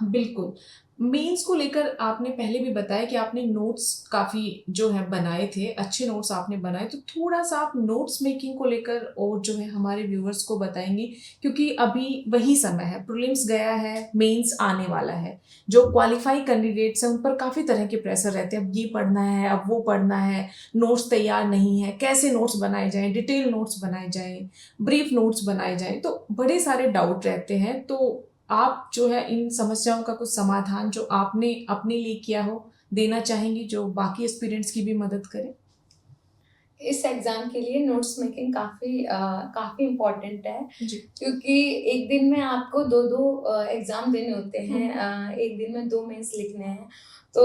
S1: बिल्कुल। मेंस को लेकर आपने पहले भी बताया कि आपने नोट्स काफ़ी जो है बनाए थे, अच्छे नोट्स आपने बनाए, तो थोड़ा-सा आप नोट्स मेकिंग को लेकर और जो है हमारे व्यूअर्स को बताएँगी? क्योंकि अभी वही समय है, प्रीलिम्स गया है, मेंस आने वाला है। जो क्वालिफ़ाई कैंडिडेट्स हैं, उन पर काफ़ी तरह के प्रेशर रहते हैं, अब ये पढ़ना है, अब वो पढ़ना है, नोट्स तैयार नहीं है, कैसे नोट्स बनाए जाएँ, डिटेल नोट्स बनाए जाएँ, ब्रीफ नोट्स बनाए जाएँ, तो बड़े सारे डाउट रहते हैं। तो आप जो है इन समस्याओं का कुछ समाधान जो आपने अपने लिए किया हो, देना चाहेंगी जो बाकी एस्पिरेंट्स की भी मदद करे?
S2: इस एग्ज़ाम के लिए नोट्स मेकिंग काफ़ी इम्पोर्टेंट है,
S1: जी।
S2: क्योंकि एक दिन में आपको 2-2 एग्ज़ाम देने होते हैं।
S1: हुँ।
S2: एक दिन में 2 मेंस लिखने हैं, तो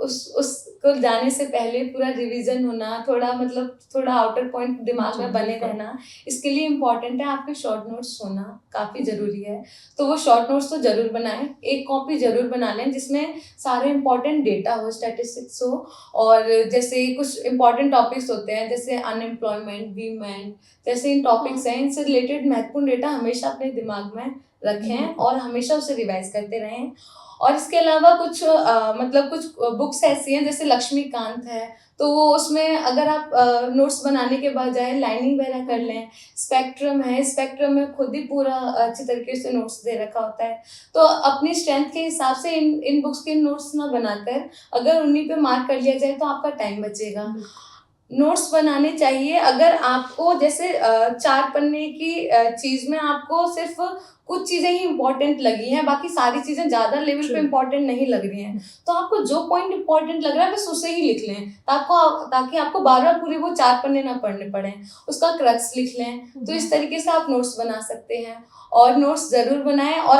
S2: उसको जाने से पहले पूरा रिवीज़न होना, थोड़ा मतलब थोड़ा आउटर पॉइंट दिमाग
S1: जी,
S2: में बने
S1: बिल्कुल।
S2: रहना, इसके लिए इम्पोर्टेंट है आपके शॉर्ट नोट्स होना, काफ़ी ज़रूरी है। तो वो शॉर्ट नोट्स तो ज़रूर बनाएँ, एक कॉपी ज़रूर बना लें जिसमें सारे इम्पोर्टेंट डेटा हो, स्टैटिस्टिक्स हो, और जैसे कुछ इम्पोर्टेंट टॉपिक्स होते हैं जैसे अनएम्प्लॉयमेंट, वीमेन, जैसे इन टॉपिक्स
S1: हाँ।
S2: हैं, इनसे रिलेटेड महत्वपूर्ण डेटा हमेशा अपने दिमाग में रखें
S1: बिल्कुल।
S2: और हमेशा उसे रिवाइज करते रहें। और इसके अलावा कुछ मतलब कुछ बुक्स ऐसी हैं जैसे लक्ष्मीकांत है, तो वो उसमें अगर आप नोट्स बनाने के बजाय लाइनिंग वगैरह कर
S1: हुँ।
S2: लें। स्पेक्ट्रम है, स्पेक्ट्रम में खुद ही पूरा अच्छी तरीके से नोट्स दे रखा होता है। तो अपनी स्ट्रेंथ के हिसाब से इन इन बुक्स के नोट्स ना बनाकर अगर उन्हीं पे मार्क कर लिया जाए तो आपका टाइम बचेगा।
S1: बिल्कुल।
S2: नोट्स बनाने चाहिए अगर आपको जैसे 4 पन्ने की चीज़ में आपको सिर्फ़ कुछ चीज़ें ही इम्पोर्टेंट लगी हैं, बाकी सारी चीज़ें ज़्यादा लेवल पे
S1: ट्रू।
S2: इम्पोर्टेंट नहीं लग रही हैं।
S1: हुँ।
S2: तो आपको जो पॉइंट इम्पोर्टेंट लग रहा है बस उसे ही लिख लें, ताकि आपको बार-बार पूरे वो 4 पन्ने ना पढ़ने पड़ें। उसका क्रक्स लिख लें,
S1: हुँ,
S2: तो
S1: हुँ।
S2: इस तरीके से आप नोट्स बना सकते हैं। और नोट्स ज़रूर बनाएँ, और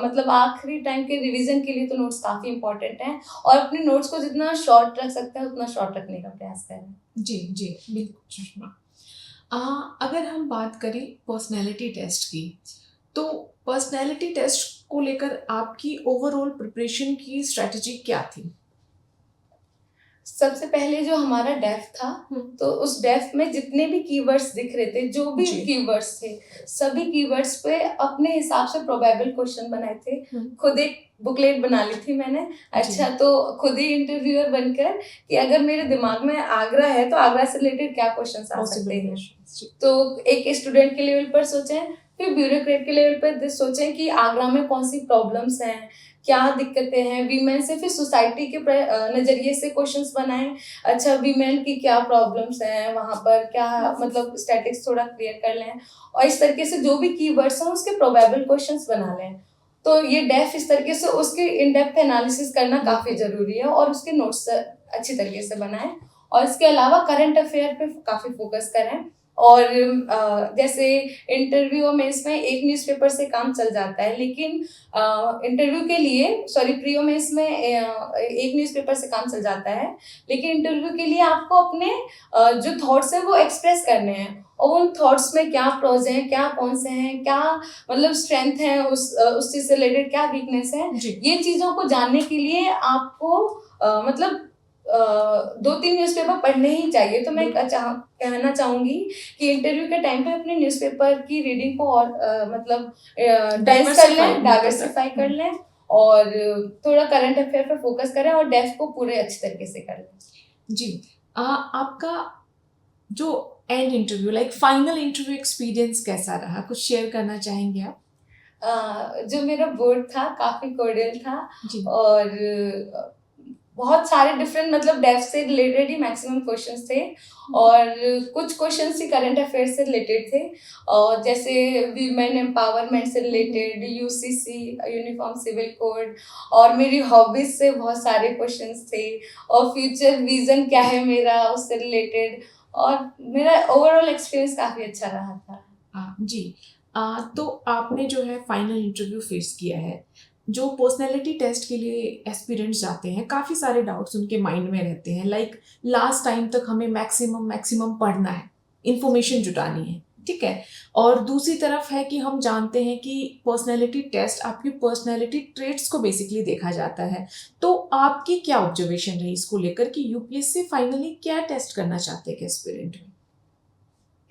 S2: मतलब आखिरी टाइम के रिवीज़न के लिए तो नोट्स काफ़ी इम्पोर्टेंट हैं, और अपने नोट्स को जितना शॉर्ट रख सकते हैं उतना शॉर्ट रखने का प्रयास करें।
S1: जी, जी, बिल्कुल सुषमा। अगर हम बात करें पर्सनैलिटी टेस्ट की, तो पर्सनैलिटी टेस्ट को लेकर आपकी ओवरऑल प्रिपरेशन की स्ट्रैटेजी क्या थी?
S2: सबसे पहले जो हमारा डेफ था,
S1: हुँ।
S2: तो उस डेफ में जितने भी कीवर्ड्स दिख रहे थे, जो भी
S1: जी।
S2: कीवर्ड्स थे, सभी कीवर्ड्स पे अपने हिसाब से प्रोबेबल क्वेश्चन बनाए थे।
S1: हुँ।
S2: खुद एक बुकलेट बना ली थी मैंने।
S1: जी।
S2: अच्छा, तो खुद ही इंटरव्यूअर बनकर कि अगर मेरे दिमाग में आगरा है, तो आगरा से रिलेटेड क्या क्वेश्चन्स आ सकते
S1: पॉसिबल
S2: हैं।
S1: क्वेश्चंस। जी।
S2: तो एक स्टूडेंट के लेवल पर सोचें, फिर ब्यूरोक्रेट के लेवल पे सोचें कि आगरा में कौन-सी प्रॉब्लम्स हैं, क्या दिक्कतें हैं, वीमेन से फिर सोसाइटी के नज़रिए से क्वेश्चंस बनाएँ। अच्छा, वीमेन की क्या प्रॉब्लम्स हैं, वहाँ पर क्या मतलब स्टैटिक्स थोड़ा क्लियर कर लें, और इस तरीके से जो भी कीवर्ड्स हैं उसके प्रोबेबल क्वेश्चंस बना लें। तो ये डेफ इस तरीके से उसके इन डेप्थ एनालिसिस करना काफ़ी
S1: बिल्कुल।
S2: ज़रूरी है, और उसके नोट्स अच्छी तरीके से बनाएँ। और इसके अलावा करंट अफेयर पे काफ़ी फ़ोकस करें। और जैसे इंटरव्यू और मेंस में एक न्यूज़पेपर से काम चल जाता है, लेकिन इंटरव्यू के लिए सॉरी प्री और मेंस में एक न्यूज़पेपर से काम चल जाता है, लेकिन इंटरव्यू के लिए आपको अपने जो थॉट्स हैं वो एक्सप्रेस करने हैं, और उन थॉट्स में क्या प्रोज हैं, क्या कॉन्स हैं, क्या मतलब स्ट्रेंथ है, उस चीज़ से रिलेटेड क्या वीकनेस है,
S1: जी।
S2: ये चीज़ों को जानने के लिए आपको मतलब 2-3 न्यूज़पेपर पढ़ने ही चाहिए। तो मैं
S1: बिल्कुल।
S2: कहना चाहूँगी कि इंटरव्यू के टाइम पे अपने न्यूज़पेपर की रीडिंग को और मतलब डेंस कर
S1: डाइवर्सिफ़ाई
S2: लें,
S1: बिल्कुल
S2: डाइवर्सिफ़ाई कर
S1: हुँ।
S2: लें, और थोड़ा करंट अफेयर पे फ़ोकस करें, और डेफ को पूरे अच्छे तरीके से कर लें।
S1: जी। आपका जो and interview like final interview experience कैसा रहा? कुछ शेयर करना चाहेंगे आप?
S2: जो मेरा बोर्ड था काफ़ी कॉर्डियल था,
S1: जी।
S2: और बहुत सारे डिफरेंट मतलब डेफ से रिलेटेड ही मैक्सिमम क्वेश्चंस थे, और कुछ क्वेश्चंस ही करंट अफेयर से रिलेटेड थे, और जैसे वीमेन एम्पावरमेंट से related, UCC uniform civil code, और मेरी हॉबीज से बहुत सारे क्वेश्चंस थे, और फ्यूचर विजन क्या है मेरा उससे रिलेटेड, और मेरा ओवरऑल एक्सपीरियंस काफ़ी अच्छा रहा था।
S1: जी। तो आपने जो है फाइनल इंटरव्यू फेस किया है। जो पर्सनैलिटी टेस्ट के लिए एस्पिरेंट्स जाते हैं, काफ़ी सारे डाउट्स उनके माइंड में रहते हैं लाइक लास्ट टाइम तक हमें मैक्सिमम पढ़ना है, इन्फॉर्मेशन जुटानी है, ठीक है? और दूसरी तरफ है कि हम जानते हैं कि पर्सनैलिटी टेस्ट आपकी पर्सनैलिटी ट्रेट्स को बेसिकली देखा जाता है। तो आपकी क्या ऑब्जर्वेशन रही इसको लेकर कि यूपीएससी फाइनली क्या टेस्ट करना चाहते हैं एस्पिरेंट में?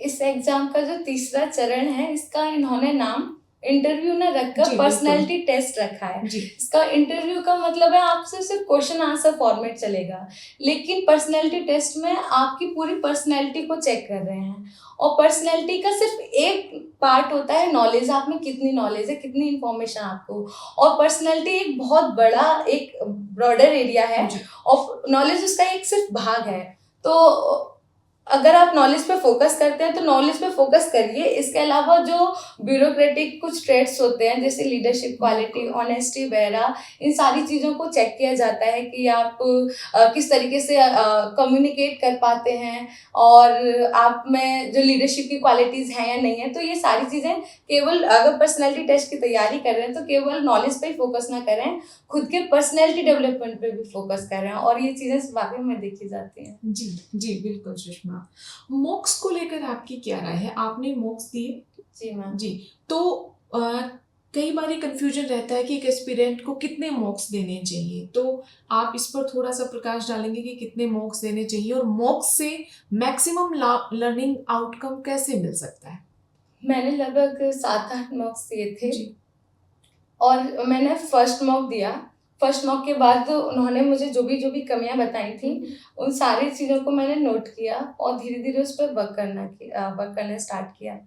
S2: इस एग्ज़ाम का जो तीसरा चरण है, इसका इन्होंने नाम इंटरव्यू ना
S1: जी,
S2: रखकर
S1: बिल्कुल।
S2: पर्सनैलिटी टेस्ट रखा है।
S1: जी,
S2: इसका इंटरव्यू का मतलब है आपसे सिर्फ क्वेश्चन आंसर फॉर्मेट चलेगा, लेकिन पर्सनैलिटी टेस्ट में आपकी पूरी पर्सनैलिटी को चेक कर रहे हैं। और पर्सनैलिटी का सिर्फ एक पार्ट होता है नॉलेज, आप में कितनी नॉलेज है, कितनी इंफॉर्मेशन आपको। और पर्सनैलिटी एक बहुत बड़ा एक ब्रॉडर एरिया है
S1: जी,
S2: और नॉलेज उसका एक सिर्फ भाग है। तो अगर आप नॉलेज पे फोकस करते हैं तो नॉलेज पे फोकस करिए। इसके अलावा जो ब्यूरोक्रेटिक कुछ ट्रेड्स होते हैं जैसे लीडरशिप क्वालिटी,
S1: बिल्कुल।
S2: ऑनेस्टी वगैरह, इन सारी चीज़ों को चेक किया जाता है कि आप किस तरीके से कम्युनिकेट कर पाते हैं और आप में जो लीडरशिप की क्वालिटीज़ हैं या नहीं है। तो ये सारी चीज़ें केवल अगर पर्सनैलिटी टेस्ट की तैयारी कर रहे हैं तो केवल नॉलेज पे ही फोकस ना करें, खुद के पर्सनैलिटी डेवलपमेंट पे भी फोकस करें और ये चीज़ें वाक़ई में देखी जाती हैं।
S1: जी, जी, बिल्कुल सुषमा। मॉक्स को लेकर आपकी क्या राय है? आपने मॉक्स दिए?
S2: जी मैम।
S1: जी, तो अ, कई बार ये कन्फ्यूजन रहता है कि एक एस्पिरेंट को कितने मॉक्स देने चाहिए, तो आप इस पर थोड़ा-सा प्रकाश डालेंगे कि कितने मॉक्स देने चाहिए और मॉक्स से मैक्सिमम लर्निंग आउटकम कैसे मिल सकता है?
S2: मैंने लगभग 7-8 मॉक्स दिए थे
S1: जी,
S2: और मैंने फर्स्ट मॉक दिया। फर्स्ट मॉक के बाद उन्होंने मुझे जो भी कमियाँ बताई थी, उन सारी चीज़ों को मैंने नोट किया और धीरे-धीरे उस पर वर्क करना स्टार्ट किया।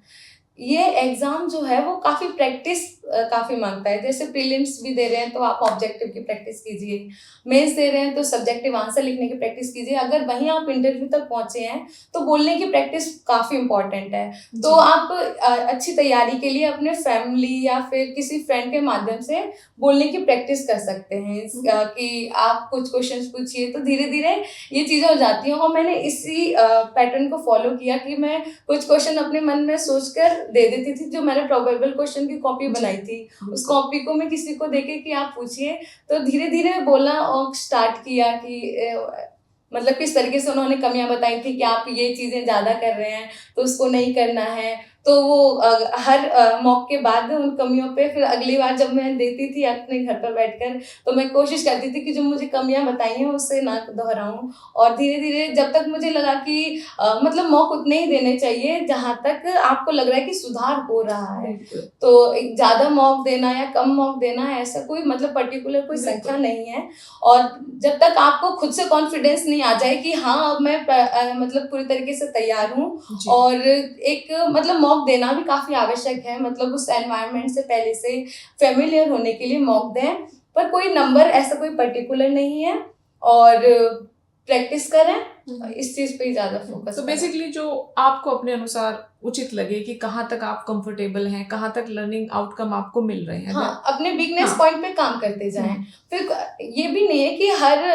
S2: ये एग्ज़ाम जो है वो काफ़ी प्रैक्टिस काफ़ी माँगता है। जैसे प्रीलिम्स भी दे रहे हैं तो आप ऑब्जेक्टिव की प्रैक्टिस कीजिए, मेंस दे रहे हैं तो सब्जेक्टिव आंसर लिखने की प्रैक्टिस कीजिए। अगर वहीं आप इंटरव्यू तक पहुँचे हैं तो बोलने की प्रैक्टिस काफ़ी इम्पोर्टेंट है। तो
S1: जी,
S2: आप अच्छी तैयारी के लिए अपने फैमिली या फिर किसी फ्रेंड के माध्यम से बोलने की प्रैक्टिस कर सकते हैं। कि आप कुछ क्वेश्चंस पूछिए तो धीरे-धीरे ये चीज़ें हो जाती हैं और मैंने इसी पैटर्न को फ़ॉलो किया कि मैं कुछ क्वेश्चन अपने मन में सोचकर दे देती थी। जो मैंने प्रोबेबल क्वेश्चन की कॉपी
S1: जी,
S2: बनाई थी, उस
S1: बिल्कुल।
S2: कॉपी को मैं किसी को देके कि आप पूछिए, तो धीरे-धीरे बोलना स्टार्ट किया कि मतलब किस तरीके से उन्होंने कमियाँ बताई थी कि आप ये चीज़ें ज़्यादा कर रहे हैं, तो उसको नहीं करना है। तो वो हर मॉक के बाद उन कमियों पे फिर अगली बार जब मैं देती थी अपने घर पर बैठकर, तो मैं कोशिश करती थी कि जो मुझे कमियाँ बताई हैं, उसे ना दोहराऊँ। और धीरे-धीरे जब तक मुझे लगा कि मतलब मौक़ उतने ही देने चाहिए जहाँ तक आपको लग रहा है कि सुधार हो रहा है।
S1: बिल्कुल,
S2: तो एक ज़्यादा मौक़ देना या कम मौक़ देना ऐसा कोई मतलब पर्टिकुलर कोई संख्या
S1: बिल्कुल।
S2: नहीं है। और जब तक आपको खुद से कॉन्फिडेंस नहीं आ जाए कि हाँ, अब मैं मतलब पूरी तरीके से तैयार हूँ
S1: जी,
S2: और एक मतलब मौक़ देना भी काफ़ी आवश्यक है। मतलब उस एनवायरनमेंट से पहले से फ़ैमिलियर होने के लिए मौक़ दें। पर कोई नंबर ऐसा कोई पर्टिकुलर नहीं है और प्रैक्टिस करें,
S1: हुँ।
S2: इस चीज़ पे ही ज़्यादा फ़ोकस
S1: तो
S2: करें।
S1: बेसिकली जो आपको अपने अनुसार उचित लगे कि कहाँ तक आप कंफर्टेबल हैं, कहाँ तक लर्निंग आउटकम आपको मिल रहे हैं, अगर
S2: हाँ, अपने वीकनेस
S1: हाँ,
S2: पॉइंट पे काम करते जाएँ।
S1: हुँ,
S2: फिर ये भी नहीं है कि हर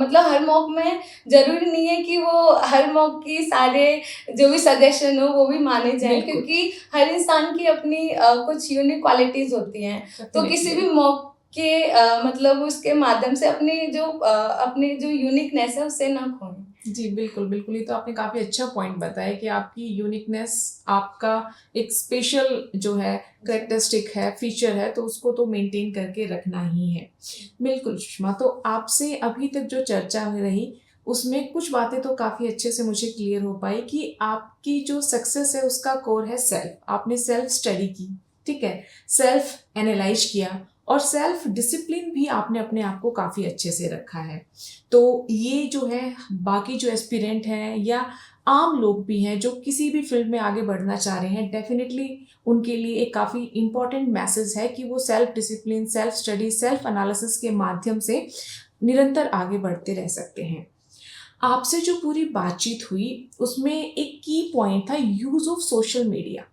S2: मतलब हर मॉक में ज़रूरी नहीं है कि वो हर मॉक की सारे जो भी सजेशन हो वो भी माने जाएँ,
S1: बिल्कुल,
S2: क्योंकि हर इंसान की अपनी कुछ यूनिक क्वालिटीज़ होती हैं। तो किसी
S1: डेफिनिटली।
S2: भी मॉक के मतलब उसके माध्यम से अपनी जो यूनिकनेस है उसे ना खोएँ।
S1: जी, बिल्कुल, बिल्कुल, ये तो आपने काफ़ी अच्छा पॉइंट बताया कि आपकी यूनिकनेस, आपका एक स्पेशल जो है
S2: जी।
S1: कैरेक्टरिस्टिक है, फीचर है, तो उसको तो मेंटेन करके रखना ही है। बिल्कुल, सुषमा, तो आपसे अभी तक जो चर्चा हो रही, उसमें कुछ बातें तो काफ़ी अच्छे से मुझे क्लियर हो पाई कि आपकी जो सक्सेस है, उसका कोर है सेल्फ। आपने सेल्फ स्टडी की, ठीक है? सेल्फ एनालाइज़ किया और सेल्फ डिसिप्लिन भी आपने अपने आप को काफ़ी अच्छे से रखा है। तो ये जो है बाकी जो एस्पिरेंट हैं या आम लोग भी हैं जो किसी भी फील्ड में आगे बढ़ना चाह रहे हैं, डेफिनिटली उनके लिए एक काफ़ी इम्पोर्टेंट मैसेज है कि वो self discipline, self study, self analysis के माध्यम से निरंतर आगे बढ़ते रह सकते हैं। आपसे जो पूरी बातचीत हुई उसमें एक की पॉइंट था यूज़ ऑफ सोशल मीडिया।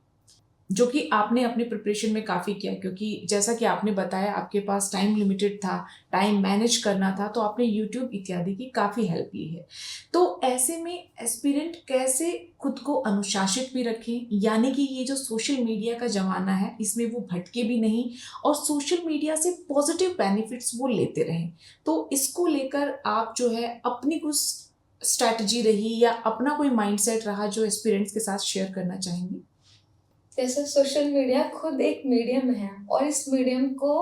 S1: जो कि आपने अपनी प्रिपरेशन में काफ़ी किया, क्योंकि जैसा कि आपने बताया आपके पास टाइम लिमिटेड था, टाइम मैनेज करना था, तो आपने यूट्यूब इत्यादि की काफ़ी हेल्प ली है। तो ऐसे में एस्पिरेंट कैसे खुद को अनुशासित भी रखें, यानी कि ये जो सोशल मीडिया का ज़माना है इसमें वो भटके भी नहीं और सोशल मीडिया से पॉजिटिव बेनिफिट्स वो लेते रहें। तो इसको लेकर आप जो है अपनी कुछ स्ट्रैटेजी रही या अपना कोई माइंडसेट रहा जो एस्पिरेंट्स के साथ शेयर करना चाहेंगी?
S2: जैसे सोशल मीडिया खुद एक मीडियम है और इस मीडियम को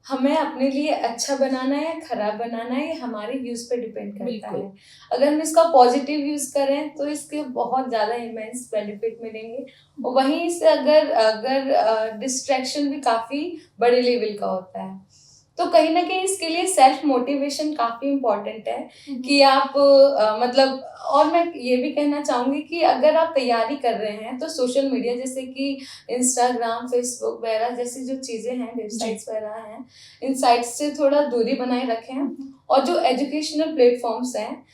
S2: हमें अपने लिए अच्छा बनाना है, खराब बनाना है, ये हमारे यूज पे डिपेंड करता
S1: बिल्कुल।
S2: है। अगर हम इसका पॉजिटिव यूज करें तो इसके बहुत ज्यादा इमेंस बेनिफिट मिलेंगे, और वहीं से अगर अगर डिस्ट्रैक्शन भी काफी बड़े लेवल का होता है। तो कहीं ना कहीं इसके लिए सेल्फ मोटिवेशन काफी इम्पोर्टेंट है कि आप मतलब, और मैं ये भी कहना चाहूंगी कि अगर आप तैयारी कर रहे हैं तो सोशल मीडिया जैसे कि इंस्टाग्राम, फेसबुक वगैरह जैसी जो चीजें हैं, वेबसाइट्स वगैरह हैं, इन साइट्स से थोड़ा दूरी बनाए रखें। और जो एजुकेशनल प्लेटफॉर्म्स हैं,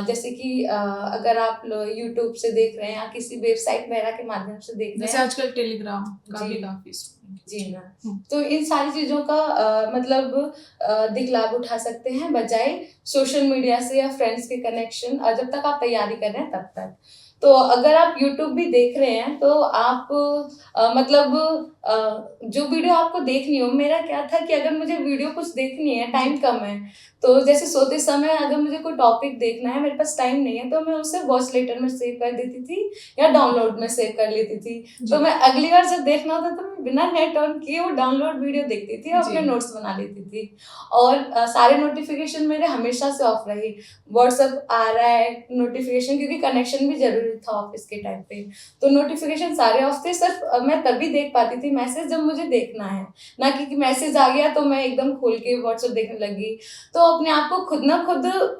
S2: जैसे कि अगर आप यूट्यूब से देख रहे हैं या किसी वेबसाइट वगैरह के माध्यम से देख रहे
S1: जैसे
S2: हैं,
S1: आजकल टेलीग्राम का भी
S2: जी
S1: काफी
S2: जी मैम,
S1: हम्म,
S2: तो इन सारी चीजों का मतलब अधिक लाभ उठा सकते हैं बजाय सोशल मीडिया से या फ्रेंड्स के कनेक्शन, जब तक आप तैयारी कर रहे हैं तब तक। तो अगर आप यूट्यूब भी देख रहे हैं तो आप मतलब जो वीडियो आपको देखनी हो, मेरा क्या था कि अगर मुझे वीडियो कुछ देखनी है, टाइम कम है, तो जैसे सोते समय अगर मुझे कोई टॉपिक देखना है, मेरे पास टाइम नहीं है, तो मैं उसे वॉच लेटर में सेव कर देती थी या डाउनलोड में सेव कर लेती थी। तो मैं अगली बार जब देखना होता तो मैं बिना नेट ऑन किए वो डाउनलोड वीडियो देखती थी और अपने नोट्स बना लेती थी। और सारे नोटिफिकेशन मेरे हमेशा से ऑफ रही। व्हाट्सएप आ रहा है नोटिफिकेशन, क्योंकि कनेक्शन भी जरूरी था ऑफिस के टाइम पे, तो नोटिफिकेशन सारे ऑफ थे। सिर्फ मैं तभी देख पाती थी मैसेज जब मुझे देखना है, ना कि मैसेज आ गया तो मैं एकदम खोल के व्हाट्सएप देखने लगी। तो अपने आप को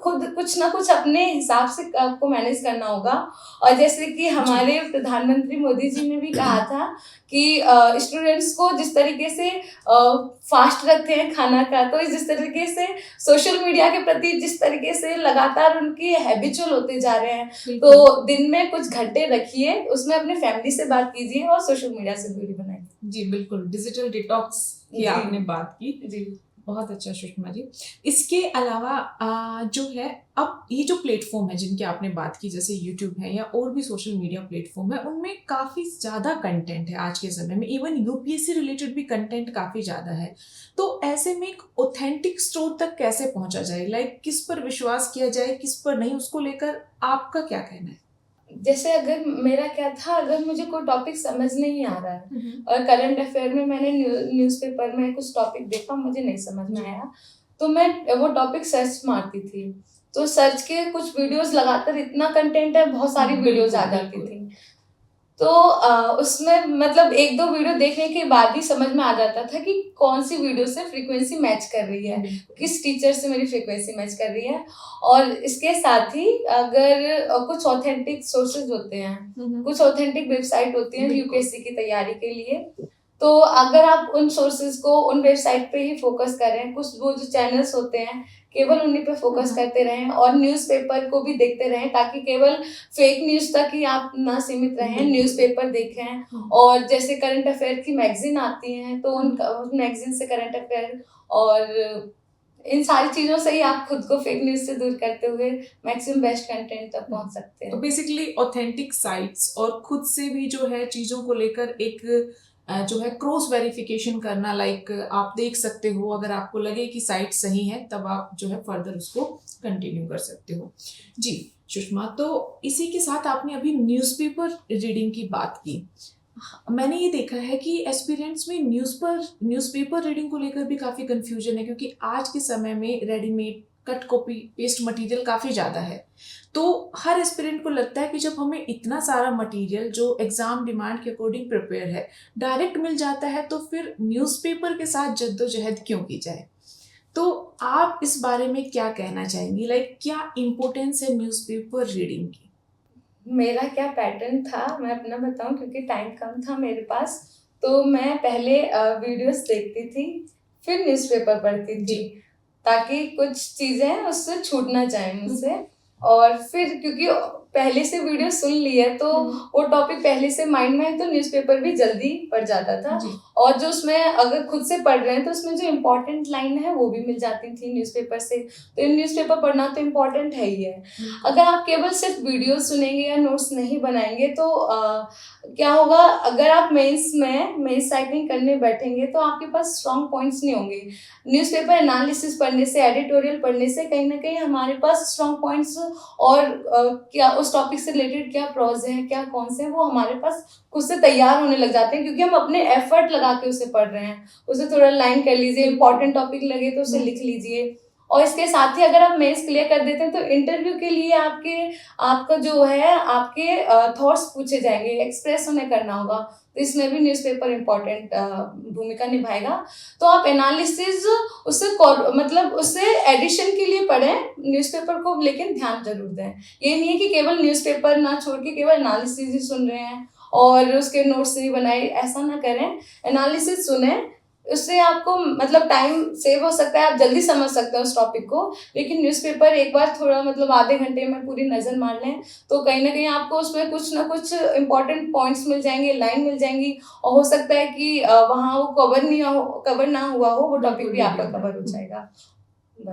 S2: खुद कुछ ना कुछ अपने हिसाब से आपको मैनेज करना होगा। और जैसे कि हमारे प्रधानमंत्री मोदी जी ने भी कहा था कि स्टूडेंट्स को जिस तरीके से फास्ट रखते हैं खाना का, तो जिस तरीके से सोशल मीडिया के प्रति जिस तरीके से लगातार उनकी हैबिचुअल होते जा रहे हैं, तो दिन में कुछ घंटे रखिए, उसमें अपने फैमिली से बात कीजिए और सोशल मीडिया से दूरी बनाइए।
S1: जी बिल्कुल, डिजिटल डिटॉक्स की आपने बात की
S2: जी,
S1: बहुत अच्छा सुषमा जी। इसके अलावा जो है, अब ये जो प्लेटफॉर्म है जिनकी आपने बात की, जैसे यूट्यूब है या और भी सोशल मीडिया प्लेटफॉर्म है, उनमें काफ़ी ज़्यादा कंटेंट है आज के समय में। इवन यूपीएससी रिलेटेड भी कंटेंट काफ़ी ज़्यादा है। तो ऐसे में एक ऑथेंटिक स्रोत तक कैसे पहुंचा जाए, लाइक किस पर विश्वास किया जाए, किस पर नहीं, उसको लेकर आपका क्या कहना है?
S2: जैसे अगर मेरा क्या था, अगर मुझे कोई टॉपिक समझ नहीं आ रहा है और करंट अफेयर में मैंने न्यूज़पेपर में कुछ टॉपिक देखा, मुझे नहीं समझ में आया, तो मैं वो टॉपिक सर्च मारती थी। तो सर्च के कुछ वीडियोस लगातार, इतना कंटेंट है, बहुत सारी वीडियोस आ जाती थी। तो उसमें मतलब एक दो वीडियो देखने के बाद ही समझ में आ जाता था कि कौन सी वीडियो से फ्रीक्वेंसी मैच कर रही है, किस टीचर से मेरी फ्रीक्वेंसी मैच कर रही है। और इसके साथ ही अगर कुछ ऑथेंटिक सोर्सेज होते हैं, कुछ ऑथेंटिक वेबसाइट होती हैं यूपीएससी की तैयारी के लिए, तो अगर आप उन सोर्सेज को, उन वेबसाइट पे ही फोकस करें, कुछ वो जो चैनल्स होते हैं केवल उन्हीं पे फोकस करते रहें, और न्यूज़पेपर को भी देखते रहें, ताकि केवल फेक न्यूज़ तक ही आप ना सीमित रहें, न्यूज़पेपर देखें। और जैसे करंट अफेयर की मैगजीन आती हैं, तो उन मैगजीन से करंट अफेयर और इन सारी चीजों से ही आप खुद को फेक न्यूज से दूर करते हुए मैक्सिमम बेस्ट कंटेंट तक पहुंच सकते हैं।
S1: तो बेसिकली ऑथेंटिक साइट्स और खुद से भी जो है चीज़ों को लेकर एक जो है क्रॉस वेरिफिकेशन करना, लाइक आप देख सकते हो, अगर आपको लगे कि साइट सही है तब आप जो है फर्दर उसको कंटिन्यू कर सकते हो। जी सुषमा, तो इसी के साथ आपने अभी न्यूज़पेपर रीडिंग की बात की। मैंने ये देखा है कि एस्पिरेंट्स में न्यूज़पेपर रीडिंग को लेकर भी काफ़ी कंफ्यूजन है, क्योंकि आज के समय में readymade cut copy paste material काफ़ी ज़्यादा है। तो हर एस्पिरेंट को लगता है कि जब हमें इतना सारा मटेरियल जो एग्ज़ाम डिमांड के अकॉर्डिंग प्रिपेयर है डायरेक्ट मिल जाता है, तो फिर न्यूज़पेपर के साथ जद्दोजहद क्यों की जाए? तो आप इस बारे में क्या कहना चाहेंगी, लाइक क्या इम्पोर्टेंस है न्यूज़पेपर रीडिंग की?
S2: मेरा क्या पैटर्न था, मैं अपना बताऊं, क्योंकि टाइम कम था मेरे पास। तो मैं पहले वीडियोस देखती थी, फिर न्यूज़पेपर पढ़ती थी, ताकि कुछ चीजें उससे छूट ना जाए मुझसे। और फिर क्योंकि पहले से वीडियो सुन ली है, तो वो टॉपिक पहले से माइंड में है, तो न्यूज़पेपर भी जल्दी पढ़ जाता था। और जो उसमें अगर खुद से पढ़ रहे हैं तो उसमें जो इम्पोर्टेंट लाइन है वो भी मिल जाती थी न्यूज़पेपर से। तो न्यूज़पेपर पढ़ना तो इम्पोर्टेंट है ही है। अगर आप केवल सिर्फ वीडियो सुनेंगे या नोट्स नहीं बनाएंगे तो क्या होगा, अगर आप मेंस राइटिंग करने बैठेंगे तो आपके पास स्ट्रॉन्ग पॉइंट्स नहीं होंगे। न्यूज़पेपर एनालिसिस पढ़ने से, एडिटोरियल पढ़ने से कहीं ना कहीं हमारे पास स्ट्रॉन्ग पॉइंट्स और क्या उस टॉपिक से रिलेटेड क्या प्रोज है, क्या कौन से हैं, वो हमारे पास खुद से तैयार होने लग जाते हैं, क्योंकि हम अपने एफर्ट लगा के उसे पढ़ रहे हैं। उसे थोड़ा लाइन कर लीजिए, इंपॉर्टेंट टॉपिक लगे तो उसे लिख लीजिए। और इसके साथ ही अगर आप मेंस क्लियर कर देते हैं तो इंटरव्यू के लिए आपका जो है आपके थॉट्स पूछे जाएंगे, एक्सप्रेस उन्हें करना होगा, तो इसमें भी न्यूज़पेपर इम्पोर्टेंट भूमिका निभाएगा। तो आप एनालिसिस मतलब उससे एडिशन के लिए पढ़ें न्यूज़पेपर को, लेकिन ध्यान जरूर दें। ये नहीं है कि केवल न्यूज़पेपर ना छोड़ के केवल एनालिसिस ही सुन रहे हैं और उसके नोट्स नहीं बनाए, ऐसा ना करें। एनालिसिस सुने, उससे आपको मतलब टाइम सेव हो सकता है, आप जल्दी समझ सकते हैं उस टॉपिक को। लेकिन न्यूज़पेपर एक बार थोड़ा मतलब आधे घंटे में पूरी नज़र मार लें तो कहीं ना कहीं आपको उसमें कुछ ना कुछ इंपॉर्टेंट पॉइंट्स मिल जाएंगे, लाइन मिल जाएंगी, और हो सकता है कि वहाँ वो कवर ना हुआ हो, वो टॉपिक भी आपका कवर हो जाएगा।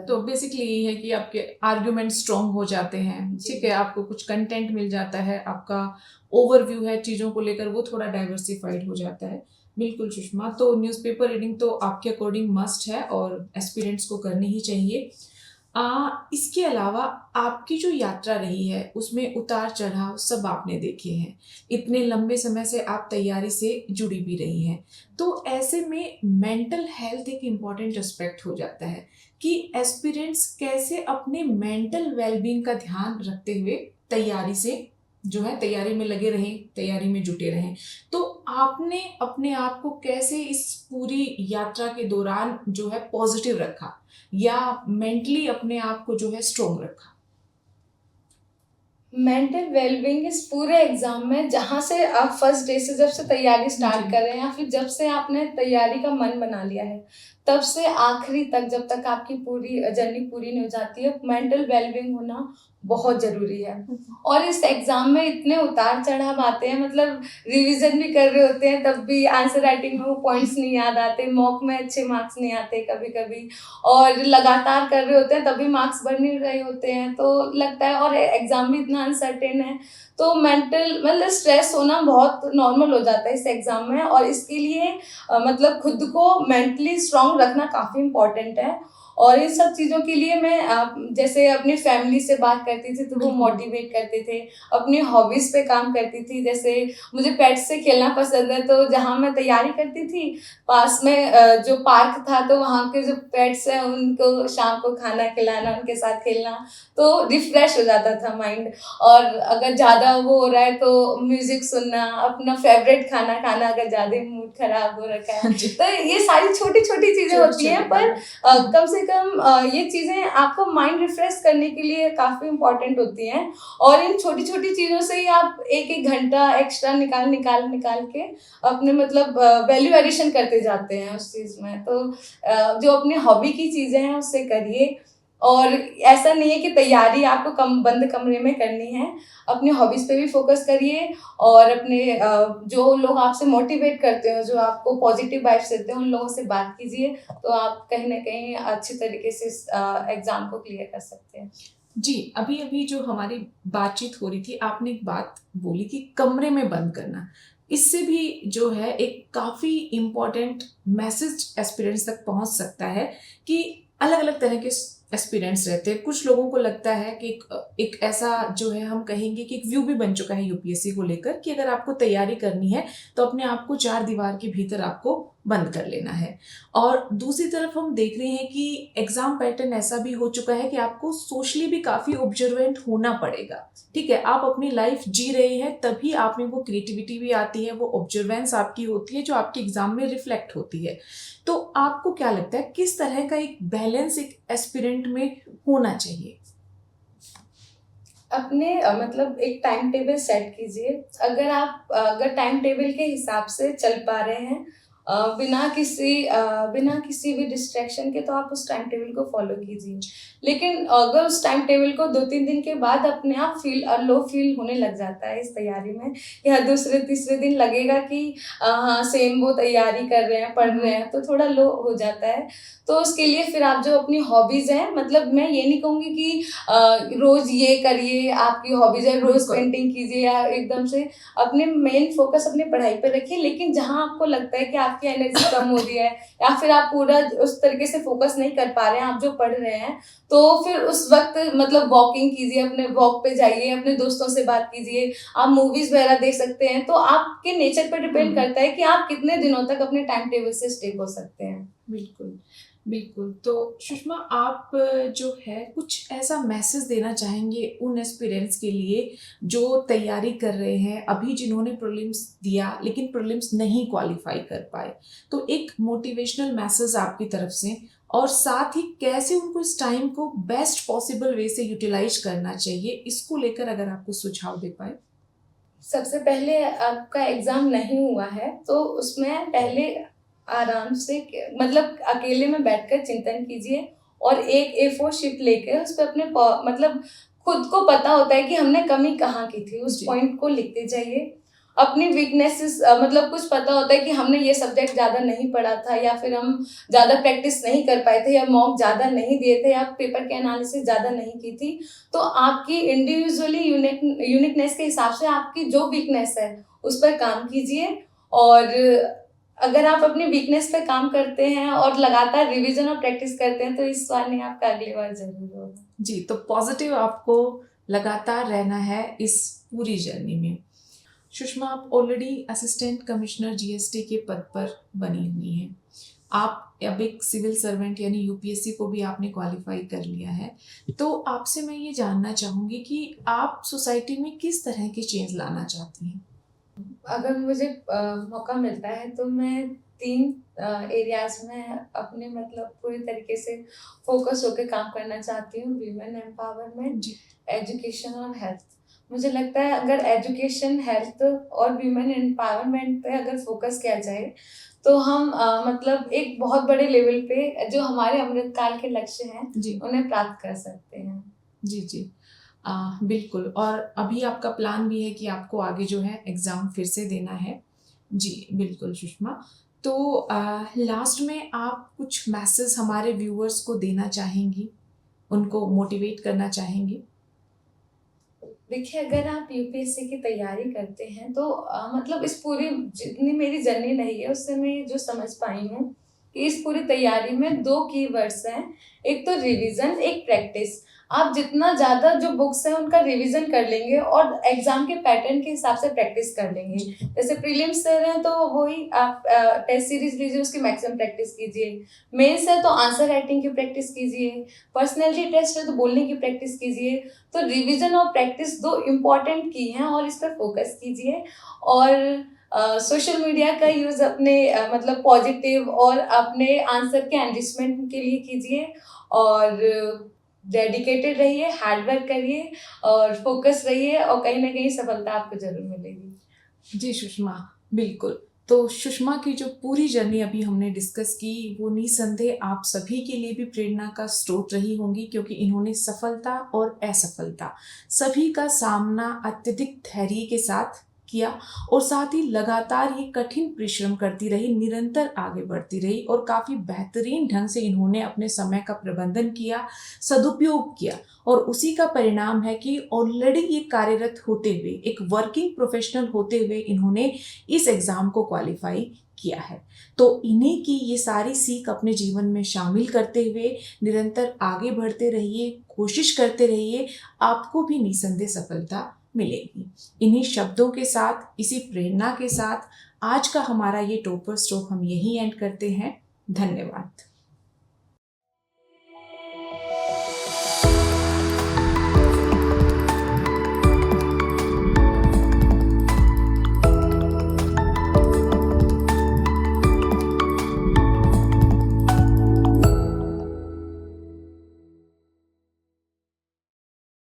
S1: तो बेसिकली ये है कि आपके आर्ग्यूमेंट स्ट्रॉन्ग हो जाते हैं, ठीक है, आपको कुछ कंटेंट मिल जाता है, आपका ओवरव्यू है चीज़ों को लेकर वो थोड़ा डाइवर्सिफाइड हो जाता है। बिल्कुल सुषमा, तो न्यूज़पेपर रीडिंग तो आपके अकॉर्डिंग मस्ट है और एस्पिरेंट्स को करनी ही चाहिए। इसके अलावा आपकी जो यात्रा रही है उसमें उतार चढ़ाव सब आपने देखे हैं, इतने लंबे समय से आप तैयारी से जुड़ी भी रही हैं, तो ऐसे में मेंटल हेल्थ एक इम्पॉर्टेंट एस्पेक्ट हो जाता है कि एस्पिरेंट्स कैसे अपने मेंटल वेलबींग का ध्यान रखते हुए तैयारी से जो है तैयारी में लगे रहें, तैयारी में जुटे रहें। तो आपने अपने आप को कैसे इस पूरी यात्रा के दौरान जो है पॉजिटिव रखा या मेंटली अपने आप को जो है स्ट्रोंग रखा?
S2: मेंटल वेलबींग इस पूरे एग्जाम में, जहाँ से आप फर्स्ट डे से जब से तैयारी स्टार्ट कर रहे हैं या फिर जब से आपने तैयारी का मन बना लिया है, तब से आखिरी तक, जब तक आपकी पूरी जर्नी पूरी नहीं हो जाती है, मेंटल वेलबींग होना बहुत जरूरी है। और इस एग्जाम में इतने उतार चढ़ाव आते हैं, मतलब रिवीजन भी कर रहे होते हैं तब भी आंसर राइटिंग में वो पॉइंट्स नहीं याद आते, मॉक में अच्छे मार्क्स नहीं आते कभी कभी, और लगातार कर रहे होते हैं तभी मार्क्स बढ़ नहीं रहे होते हैं, तो लगता है, और एग्जाम भी इतना अनसर्टेन है, तो मेंटल मतलब स्ट्रेस होना बहुत नॉर्मल हो जाता है इस एग्जाम में। और इसके लिए मतलब खुद को मेंटली स्ट्रांग रखना काफ़ी इम्पोर्टेंट है। और इन सब चीज़ों के लिए मैं जैसे अपनी फैमिली से बात करती थी तो वो मोटिवेट करते थे, अपनी हॉबीज़ पे काम करती थी, जैसे मुझे पेट्स से खेलना पसंद है, तो जहाँ मैं तैयारी करती थी पास में जो पार्क था, तो वहाँ के जो पेट्स हैं उनको शाम को खाना खिलाना, उनके साथ खेलना, तो रिफ्रेश हो जाता था माइंड। और अगर ज़्यादा वो हो रहा है तो म्यूज़िक सुनना, अपना फेवरेट खाना खाना अगर ज़्यादा मूड खराब हो रखा है, तो ये सारी छोटी छोटी चीज़ें होती हैं, पर कम से कम ये चीज़ें आपको माइंड रिफ्रेश करने के लिए काफ़ी इंपॉर्टेंट होती हैं। और इन छोटी छोटी चीज़ों से ही आप एक एक घंटा एक्स्ट्रा निकाल के अपने मतलब वैल्यू एडिशन करते जाते हैं उस चीज़ में। तो जो अपनी हॉबी की चीज़ें हैं उससे करिए, और ऐसा नहीं है कि तैयारी आपको बंद कमरे में करनी है, अपनी हॉबीज़ पे भी फोकस करिए, और अपने जो लोग आपसे मोटिवेट करते हो, जो आपको पॉजिटिव वाइब्स देते हैं, उन लोगों से बात कीजिए, तो आप कहीं ना कहीं अच्छी तरीके से इस एग्ज़ाम को क्लियर कर सकते हैं।
S1: जी, अभी अभी जो हमारी बातचीत हो रही थी आपने एक बात बोली कि कमरे में बंद करना, इससे भी जो है एक काफ़ी इम्पोर्टेंट मैसेज एस्पिरेंट्स तक पहुंच सकता है कि अलग अलग तरह के एस्पिरेंट्स रहते हैं। कुछ लोगों को लगता है कि एक ऐसा जो है हम कहेंगे कि एक व्यू भी बन चुका है यूपीएससी को लेकर कि अगर आपको तैयारी करनी है तो अपने आप को 4 दीवार के भीतर आपको बंद कर लेना है। और दूसरी तरफ हम देख रहे हैं कि एग्जाम पैटर्न ऐसा भी हो चुका है कि आपको सोशली भी काफ़ी ऑब्जर्वेंट होना पड़ेगा। ठीक है, आप अपनी लाइफ जी रहे हैं तभी आप में वो क्रिएटिविटी भी आती है, वो ऑब्जर्वेंस आपकी होती है जो आपके एग्जाम में रिफ्लेक्ट होती है। तो आपको क्या लगता है किस तरह का एक बैलेंस एक एस्पिरेंट में होना चाहिए?
S2: अपने मतलब एक टाइम टेबल सेट कीजिए। अगर टाइम टेबल के हिसाब से चल पा रहे हैं बिना किसी भी डिस्ट्रैक्शन के, तो आप उस टाइम टेबल को फॉलो कीजिए। लेकिन अगर उस टाइम टेबल को 2-3 दिन के बाद अपने आप लो फील होने लग जाता है इस तैयारी में, या दूसरे तीसरे दिन लगेगा कि हाँ सेम वो तैयारी कर रहे हैं, पढ़ रहे हैं, तो थोड़ा लो हो जाता है, तो उसके लिए फिर आप जो अपनी हॉबीज़ हैं, मतलब मैं ये नहीं कहूँगी कि रोज़ ये करिए, आपकी हॉबीज़ है, रोज़
S1: बिल्कुल।
S2: पेंटिंग कीजिए या एकदम से अपने मेन फ़ोकस अपनी पढ़ाई पे रखिए। लेकिन जहाँ आपको लगता है कि आपकी एनर्जी कम हो रही है या फिर आप पूरा उस तरीके से फ़ोकस नहीं कर पा रहे हैं, आप जो पढ़ रहे हैं, तो फिर उस वक़्त मतलब वॉकिंग कीजिए, अपने वॉक पे जाइए, अपने दोस्तों से बात कीजिए, आप मूवीज़ वगैरह देख सकते हैं। तो आपके नेचर पे डिपेंड करता है कि आप कितने दिनों तक अपने टाइम टेबल से स्टिक हो सकते हैं।
S1: बिल्कुल, बिल्कुल। तो सुषमा, आप जो है कुछ ऐसा मैसेज देना चाहेंगे उन एस्पिरेंट्स के लिए जो तैयारी कर रहे हैं, अभी जिन्होंने प्रीलिम्स दिया लेकिन प्रीलिम्स नहीं क्वालिफ़ाई कर पाए। तो एक मोटिवेशनल मैसेज आपकी तरफ से, और साथ ही कैसे उनको इस टाइम को बेस्ट पॉसिबल वे से यूटिलाइज़ करना चाहिए, इसको लेकर अगर आप कुछ सुझाव दे पाएँ?
S2: सबसे पहले आपका एग्ज़ाम नहीं हुआ है, तो उसमें पहले आराम से मतलब अकेले में बैठकर चिंतन कीजिए और एक A4 शीट लेके उस पे अपने मतलब खुद को पता होता है कि हमने कमी कहाँ की थी, उस
S1: जी।
S2: पॉइंट को लिखते जाइए। अपनी वीकनेसेस मतलब कुछ पता होता है कि हमने ये सब्जेक्ट ज़्यादा नहीं पढ़ा था या फिर हम ज़्यादा प्रैक्टिस नहीं कर पाए थे या मॉक ज़्यादा नहीं दिए थे या पेपर की एनालिसिस ज़्यादा नहीं की थी। तो आपकी इंडिविजुअली यूनिकनेस के हिसाब से आपकी जो वीकनेस है, उस पर काम कीजिए। और अगर आप अपनी वीकनेस पे काम करते हैं और लगातार रिवीजन और प्रैक्टिस करते हैं, तो इस बार नहीं, आपका अगली बार ज़रूर होगा।
S1: जी, तो पॉज़िटिव आपको लगातार रहना है इस पूरी जर्नी में। सुषमा, आप ऑलरेडी असिस्टेंट कमिश्नर जीएसटी के पद पर बनी हुई हैं। आप अब एक सिविल सर्वेंट यानी यूपीएससी को भी आपने क्वालिफाई कर लिया है। तो आपसे मैं ये जानना चाहूँगी कि आप सोसाइटी में किस तरह की चेंज लाना चाहती हैं?
S2: अगर मुझे मौका मिलता है तो मैं 3 एरियाज़ में अपने मतलब पूरी तरीके से फ़ोकस होके काम करना चाहती हूँ। वीमेन एम्पावरमेंट,
S1: जी।
S2: एजुकेशन और हेल्थ। मुझे लगता है अगर एजुकेशन, हेल्थ और वीमेन एम्पावरमेंट पे अगर फ़ोकस किया जाए, तो हम मतलब एक बहुत बड़े लेवल पे जो हमारे अमृतकाल के लक्ष्य हैं,
S1: जी।
S2: उन्हें प्राप्त कर सकते हैं।
S1: जी, जी। बिल्कुल, और अभी आपका प्लान भी है कि आपको आगे जो है एग्ज़ाम फिर से देना है। जी, बिल्कुल सुषमा। तो लास्ट में आप कुछ मैसेज हमारे व्यूअर्स को देना चाहेंगी? उनको मोटिवेट करना चाहेंगी?
S2: देखिए, अगर आप यूपीएससी की तैयारी करते हैं तो मतलब इस पूरी जितनी मेरी जर्नी रही है उससे मैं जो समझ पाई हूँ कि इस पूरी तैयारी में 2 कीवर्ड्स हैं। एक तो रिवीजन, एक प्रैक्टिस। आप जितना ज़्यादा जो बुक्स हैं उनका रिवीजन कर लेंगे और एग्ज़ाम के पैटर्न के हिसाब से प्रैक्टिस कर लेंगे। जैसे प्रीलिम्स दे रहे हैं तो वही आप टेस्ट सीरीज़ लीजिए, उसकी मैक्सिमम प्रैक्टिस कीजिए। मेंस है तो आंसर राइटिंग की प्रैक्टिस कीजिए। पर्सनैलिटी टेस्ट है तो बोलने की प्रैक्टिस कीजिए। तो रिवीजन और प्रैक्टिस 2 इम्पॉर्टेंट की हैं और इस पर फोकस कीजिए। और सोशल मीडिया का यूज़ अपने मतलब पॉजिटिव और अपने आंसर के एनरिचमेंट के लिए कीजिए। और डेडिकेटेड रहिए, हार्ड वर्क करिए और फोकस रहिए और कहीं न कहीं सफलता आपको ज़रूर मिलेगी।
S1: जी सुषमा, बिल्कुल। तो सुषमा की जो पूरी जर्नी अभी हमने डिस्कस की, वो निसंदेह आप सभी के लिए भी प्रेरणा का स्रोत रही होंगी, क्योंकि इन्होंने सफलता और असफलता सभी का सामना अत्यधिक धैर्य के साथ किया, और साथ ही लगातार ये कठिन परिश्रम करती रही, निरंतर आगे बढ़ती रही, और काफ़ी बेहतरीन ढंग से इन्होंने अपने समय का प्रबंधन किया, सदुपयोग किया, और उसी का परिणाम है कि ऑलरेडी ये कार्यरत होते हुए, एक वर्किंग प्रोफेशनल होते हुए इन्होंने इस एग्ज़ाम को क्वालिफाई किया है। तो इन्हीं की ये सारी सीख अपने जीवन में शामिल करते हुए निरंतर आगे बढ़ते रहिए, कोशिश करते रहिए, आपको भी निसंदेह सफलता मिलेगी। इन्हीं शब्दों के साथ, इसी प्रेरणा के साथ आज का हमारा ये टॉपर स्ट्रोक हम यहीं एंड करते हैं। धन्यवाद।